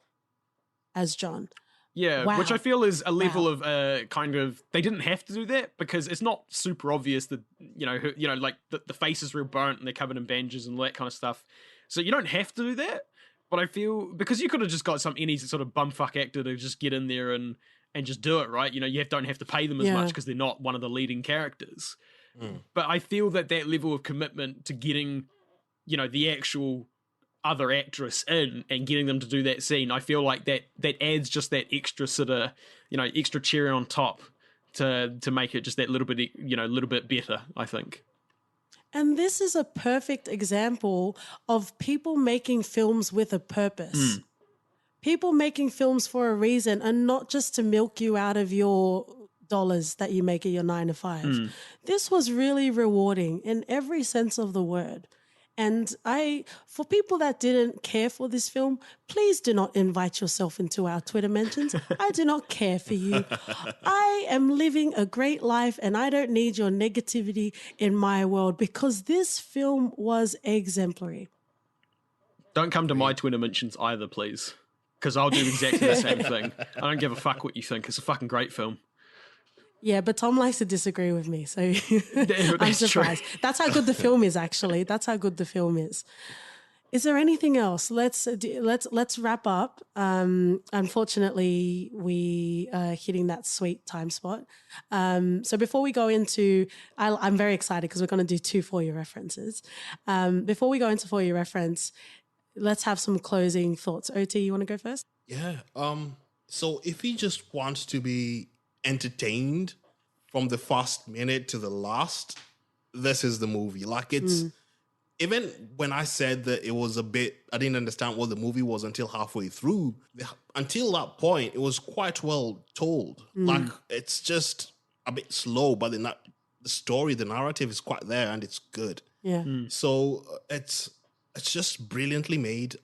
Speaker 1: as John.
Speaker 2: Yeah, wow. Which I feel is a level of kind of, they didn't have to do that because it's not super obvious that, like the face is real burnt and they're covered in bandages and all that kind of stuff. So you don't have to do that. But I feel, because you could have just got any sort of bumfuck actor to just get in there and and just do it, right? You don't have to pay them as much because they're not one of the leading characters. But I feel that level of commitment to getting, the actual other actress in and getting them to do that scene, I feel like that adds just that extra sort of, extra cherry on top to make it just that little bit better, I think.
Speaker 1: And this is a perfect example of people making films with a purpose. People making films for a reason and not just to milk you out of your dollars that you make at your 9 to 5. This was really rewarding in every sense of the word. And for people that didn't care for this film, please do not invite yourself into our Twitter mentions. I do not care for you. I am living a great life and I don't need your negativity in my world because this film was exemplary.
Speaker 2: Don't come to my Twitter mentions either, please, because I'll do exactly the same thing. I don't give a fuck what you think. It's a fucking great film.
Speaker 1: Yeah, but Tom likes to disagree with me, so I'm surprised.
Speaker 2: True.
Speaker 1: That's how good the film is, actually. That's how good the film is. Is there anything else? Let's wrap up. Unfortunately, we are hitting that sweet time spot. So before we go into, I'm very excited because we're going to do 2 For Your references. Before we go into For Your reference, let's have some closing thoughts. OT, you want to go first?
Speaker 3: Yeah. So if he just wants to be entertained from the first minute to the last, this is the movie. Like, it's even when I said that it was a bit, I didn't understand what the movie was until halfway through. Until that point, it was quite well told. Like, it's just a bit slow, but the story, the narrative is quite there and it's good.
Speaker 1: Yeah.
Speaker 3: So it's just brilliantly made.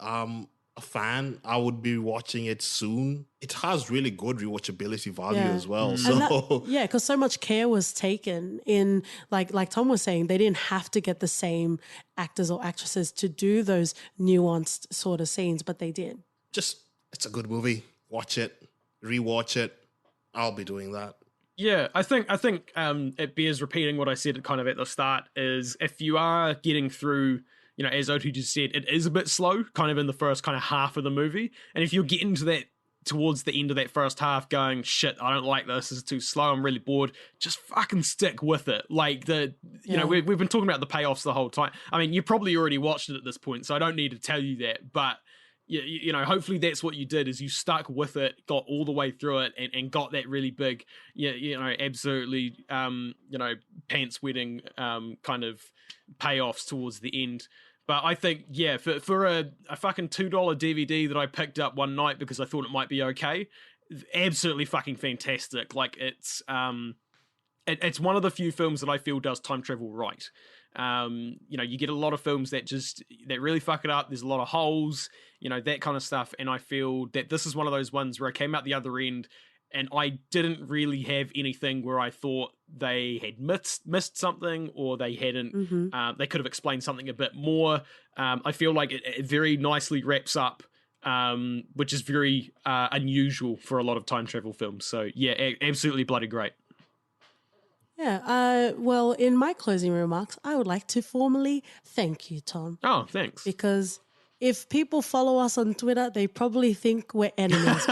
Speaker 3: A fan. I would be watching it soon. It has really good rewatchability value as well. So
Speaker 1: because so much care was taken in, like Tom was saying, they didn't have to get the same actors or actresses to do those nuanced sort of scenes, but they did.
Speaker 3: It's a good movie. Watch it, rewatch it. I'll be doing that.
Speaker 2: Yeah, I think it bears repeating what I said kind of at the start, is if you are getting through, as Oti just said, it is a bit slow kind of in the first kind of half of the movie. And if you're getting to that towards the end of that first half going, shit, I don't like this is too slow, I'm really bored, just fucking stick with it. Like, we've been talking about the payoffs the whole time. I mean, you probably already watched it at this point, so I don't need to tell you that. But, hopefully that's what you did, is you stuck with it, got all the way through it, and got that really big, absolutely, pants-wetting kind of payoffs towards the end. But I think, for a fucking $2 DVD that I picked up one night because I thought it might be okay, absolutely fucking fantastic. Like, it's one of the few films that I feel does time travel right. You get a lot of films that really fuck it up. There's a lot of holes, that kind of stuff. And I feel that this is one of those ones where I came out the other end and I didn't really have anything where I thought they had missed something, or they hadn't, they could have explained something a bit more. I feel like it very nicely wraps up, which is very unusual for a lot of time travel films. So yeah, absolutely bloody great.
Speaker 1: Yeah. Well, in my closing remarks, I would like to formally thank you, Tom.
Speaker 2: Oh, thanks.
Speaker 1: Because if people follow us on Twitter, they probably think we're enemies.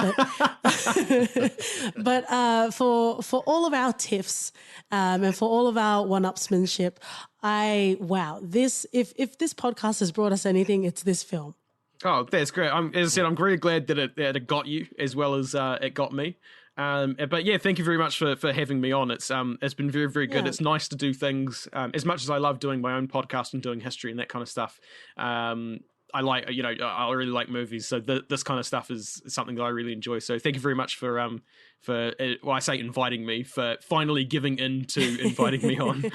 Speaker 1: But for all of our tiffs and for all of our one-upsmanship, if this podcast has brought us anything, it's this film.
Speaker 2: Oh, that's great. As I said, I'm really glad that it got you as well as it got me. But yeah, thank you very much for having me on. It's been very, very good. Yeah. It's nice to do things, as much as I love doing my own podcast and doing history and that kind of stuff. I really like movies, so this kind of stuff is something that I really enjoy. So thank you very much for I say inviting me, for finally giving in to inviting me on.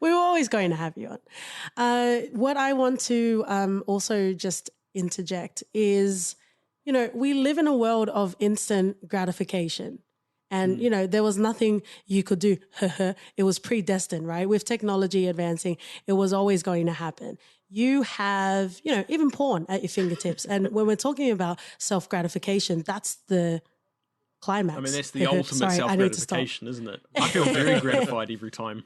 Speaker 1: We were always going to have you on. What I want to also just interject is, we live in a world of instant gratification. And, there was nothing you could do. It was predestined, right? With technology advancing, it was always going to happen. You have, even porn at your fingertips. And when we're talking about self-gratification, that's the climax.
Speaker 2: I mean, that's the ultimate self-gratification, isn't it? I feel very gratified every time.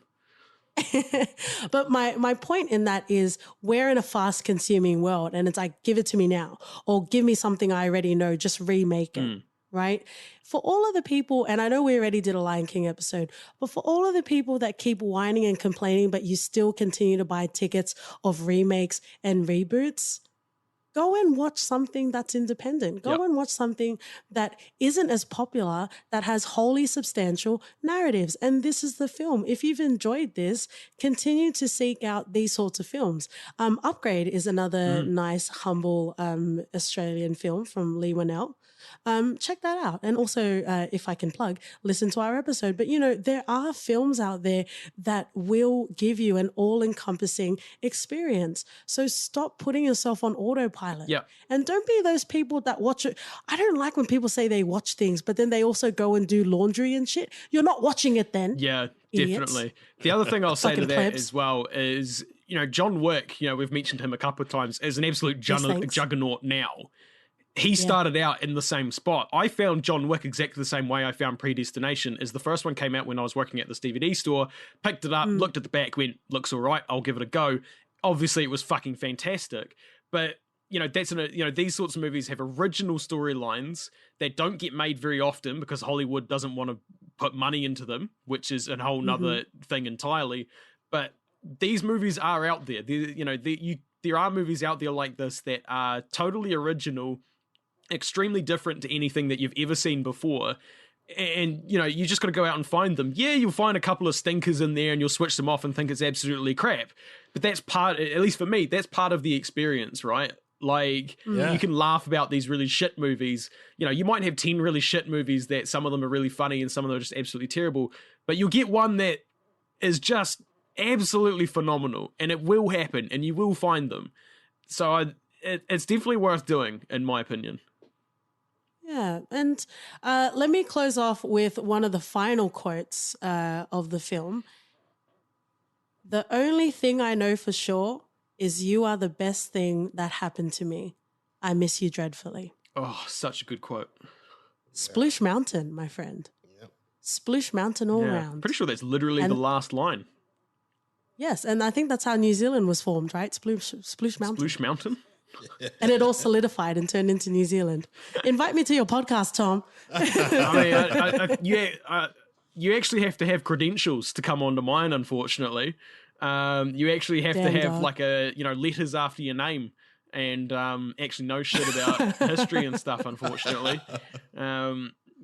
Speaker 1: But my point in that is, we're in a fast consuming world, and it's like, give it to me now, or give me something I already know, just remake it. right? For all of the people, and I know we already did a Lion King episode, but for all of the people that keep whining and complaining, but you still continue to buy tickets of remakes and reboots, go and watch something that's independent. Go and watch something that isn't as popular, that has wholly substantial narratives. And this is the film. If you've enjoyed this, continue to seek out these sorts of films. Upgrade is another nice, humble Australian film from Lee Winnell. Check that out. And also, if I can plug, listen to our episode. But, there are films out there that will give you an all-encompassing experience. So stop putting yourself on autopilot.
Speaker 2: Yeah.
Speaker 1: And don't be those people that watch it. I don't like when people say they watch things, but then they also go and do laundry and shit. You're not watching it then.
Speaker 2: Yeah,
Speaker 1: idiots.
Speaker 2: definitely. The other thing I'll say to that
Speaker 1: plebs.
Speaker 2: as well is, John Wick, we've mentioned him a couple of times, is an absolute juggernaut now. He started out in the same spot. I found John Wick exactly the same way I found Predestination. Is the first one came out when I was working at this DVD store, picked it up, looked at the back, went, looks all right, I'll give it a go. Obviously, it was fucking fantastic. But, these sorts of movies have original storylines that don't get made very often because Hollywood doesn't want to put money into them, which is a whole nother thing entirely. But these movies are out there. There are movies out there like this that are totally original, extremely different to anything that you've ever seen before. And, you just got to go out and find them. Yeah, you'll find a couple of stinkers in there and you'll switch them off and think it's absolutely crap. But that's at least for me, that's part of the experience, right? Like, you can laugh about these really shit movies. You might have 10 really shit movies that some of them are really funny and some of them are just absolutely terrible. But you'll get one that is just absolutely phenomenal, and it will happen, and you will find them. So it's definitely worth doing, in my opinion.
Speaker 1: Yeah, and let me close off with one of the final quotes of the film. The only thing I know for sure is you are the best thing that happened to me. I miss you dreadfully.
Speaker 2: Oh, such a good quote.
Speaker 1: Sploosh Mountain, my friend. Yep. Sploosh Mountain all round.
Speaker 2: Pretty sure that's literally the last line.
Speaker 1: Yes, and I think that's how New Zealand was formed, right? Sploosh Mountain.
Speaker 2: Sploosh Mountain?
Speaker 1: And it all solidified and turned into New Zealand. Invite me to your podcast, Tom.
Speaker 2: You actually have to have credentials to come onto mine, unfortunately. You actually have to have letters after your name and actually know shit about history and stuff, unfortunately.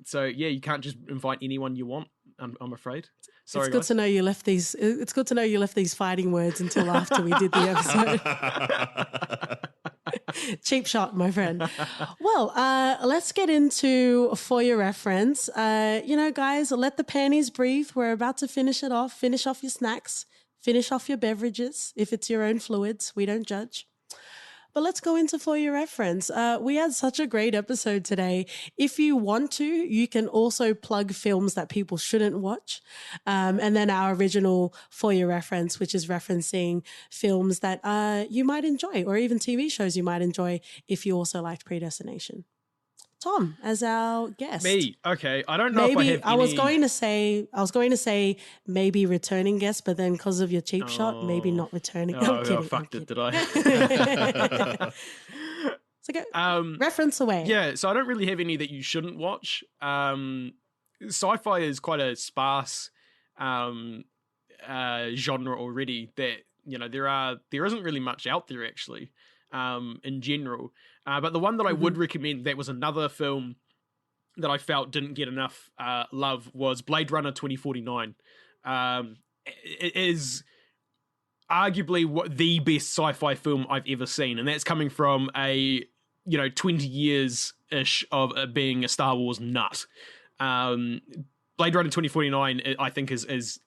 Speaker 2: So you can't just invite anyone you want, I'm afraid. Sorry,
Speaker 1: it's good to know you left these. It's good to know you left these fighting words until after we did the episode. Cheap shot, my friend. Well, let's get into for your reference. Guys, let the panties breathe. We're about to finish it off. Finish off your snacks. Finish off your beverages. If it's your own fluids, we don't judge. But let's go into for your reference. We had such a great episode today. If you want to, you can also plug films that people shouldn't watch. And then our original for your reference, which is referencing films that you might enjoy, or even TV shows you might enjoy if you also liked Predestination. Tom, as our guest.
Speaker 2: Me, okay. I don't know if I have
Speaker 1: I was going to say maybe returning guest, but then because of your cheap shot, maybe not returning.
Speaker 2: Oh, I fucked it, did I?
Speaker 1: So go, reference away.
Speaker 2: Yeah, so I don't really have any that you shouldn't watch. Sci-fi is quite a sparse genre already. That there isn't really much out there actually. In general. But the one that I would recommend that was another film that I felt didn't get enough love was Blade Runner 2049. It is arguably the best sci-fi film I've ever seen, and that's coming from a 20 years-ish of being a Star Wars nut. Blade Runner 2049, I think, is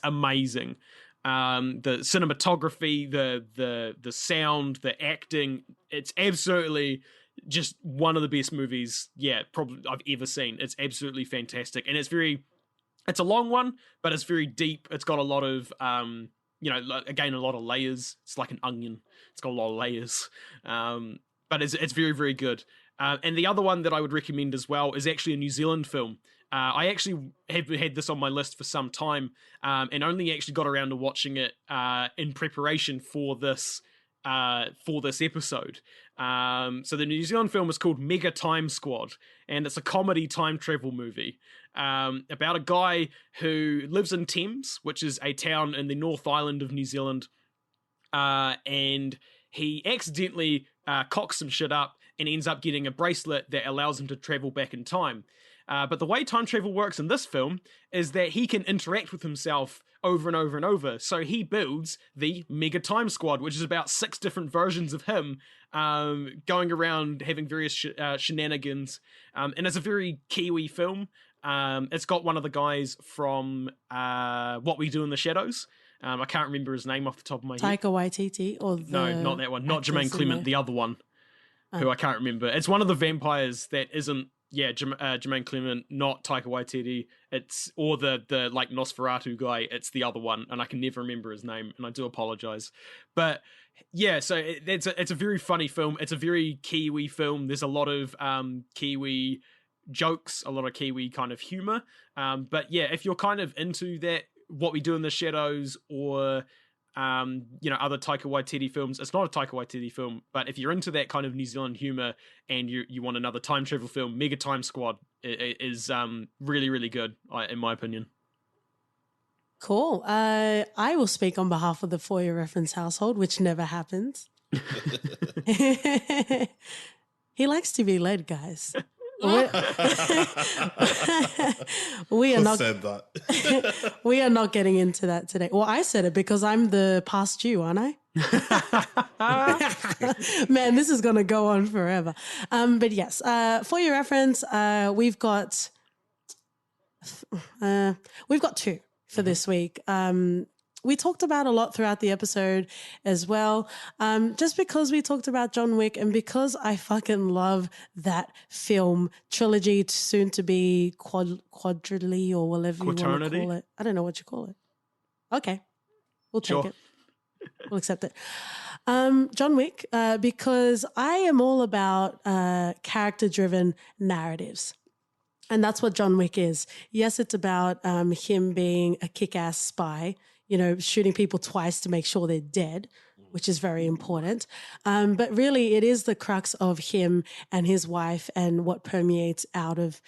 Speaker 2: amazing. The cinematography, the sound, the acting, it's absolutely just one of the best movies, probably I've ever seen. It's absolutely fantastic. And it's a long one, but it's very deep. It's got a lot of, again, a lot of layers. It's like an onion. It's got a lot of layers. But it's very, very good. And the other one that I would recommend as well is actually a New Zealand film. I actually have had this on my list for some time, and only actually got around to watching it in preparation for this episode. So the New Zealand film is called Mega Time Squad, and it's a comedy time travel movie about a guy who lives in Thames, which is a town in the North Island of New Zealand, and he accidentally cocks some shit up and ends up getting a bracelet that allows him to travel back in time. But the way time travel works in this film is that he can interact with himself over and over and over. So he builds the Mega Time Squad, which is about 6 different versions of him going around having various shenanigans. And it's a very Kiwi film. It's got one of the guys from What We Do in the Shadows. I can't remember his name off the top of my head.
Speaker 1: Taika Waititi? Or
Speaker 2: No, not that one. Not Jermaine Clement, the other one, who I can't remember. It's one of the vampires that isn't, Jermaine Clement, not Taika Waititi. It's, or the like Nosferatu guy. It's the other one, and I can never remember his name, and I do apologize. But yeah, so it's a very funny film. It's a very Kiwi film. There's a lot of Kiwi jokes, a lot of Kiwi kind of humor. But yeah, if you're kind of into that, What We Do in the Shadows, or other Taika Waititi films. It's not a Taika Waititi film, but if you're into that kind of New Zealand humor and you want another time travel film, Mega Time Squad is really, really good, in my opinion.
Speaker 1: Cool. I will speak on behalf of the For Your Reference household, which never happens. He likes to be led, guys. We are not
Speaker 3: said that.
Speaker 1: We are not getting into that today. Well, I said it because I'm the past you, aren't I? Man, this is going to go on forever. But yes, for your reference, we've got 2 for this week. We talked about a lot throughout the episode as well. Just because we talked about John Wick and because I fucking love that film trilogy, soon to be quadrilogy or whatever you want to call it. I don't know what you call it. Okay. We'll take it. We'll accept it. John Wick, because I am all about character-driven narratives. And that's what John Wick is. Yes, it's about him being a kick-ass spy, shooting people twice to make sure they're dead, which is very important. But really, it is the crux of him and his wife and what permeates out of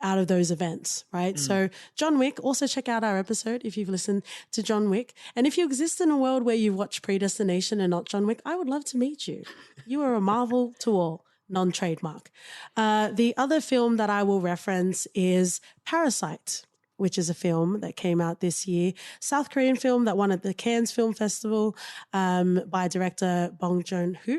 Speaker 1: those events, right? So John Wick, also check out our episode if you've listened to John Wick. And if you exist in a world where you watch Predestination and not John Wick, I would love to meet you. You are a marvel to all, non-trademark. The other film that I will reference is Parasite, which is a film that came out this year. South Korean film that won at the Cannes Film Festival by director Bong Joon-ho.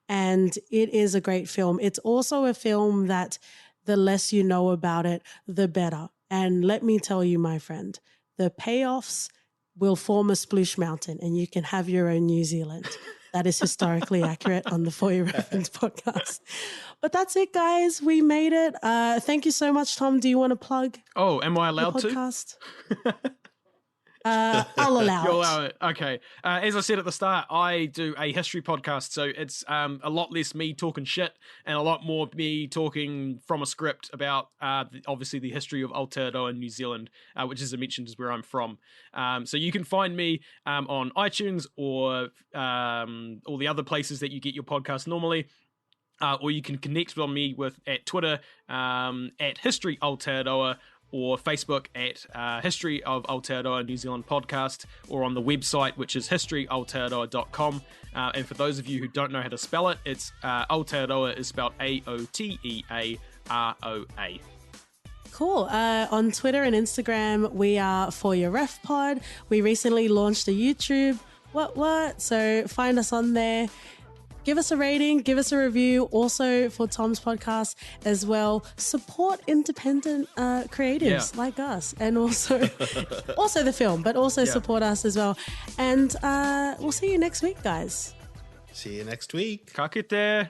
Speaker 1: And it is a great film. It's also a film that the less you know about it, the better. And let me tell you, my friend, the payoffs will form a sploosh mountain and you can have your own New Zealand. That is historically accurate on the For Your Reference podcast. But that's it, guys. We made it. Thank you so much, Tom. Do you want to plug?
Speaker 2: Oh, am I allowed
Speaker 1: to? I'll allow
Speaker 2: You'll allow it. Okay. As I said at the start, I do a history podcast, so it's a lot less me talking shit and a lot more me talking from a script about obviously the history of Aotearoa in New Zealand, which, as I mentioned, is where I'm from. So you can find me on iTunes or all the other places that you get your podcast normally. Or you can connect with me at Twitter at History Aotearoa, or Facebook at History of Aotearoa New Zealand Podcast, or on the website, which is historyofaotearoa.com. And for those of you who don't know how to spell it, it's Aotearoa is spelled Aotearoa.
Speaker 1: Cool. On Twitter and Instagram, we are For Your Ref Pod. We recently launched a YouTube. What? So find us on there. Give us a rating, give us a review. Also for Tom's podcast as well. Support independent creatives like us, and also the film, but also support us as well. And we'll see you next week, guys.
Speaker 3: See you next week.
Speaker 2: Ka kite.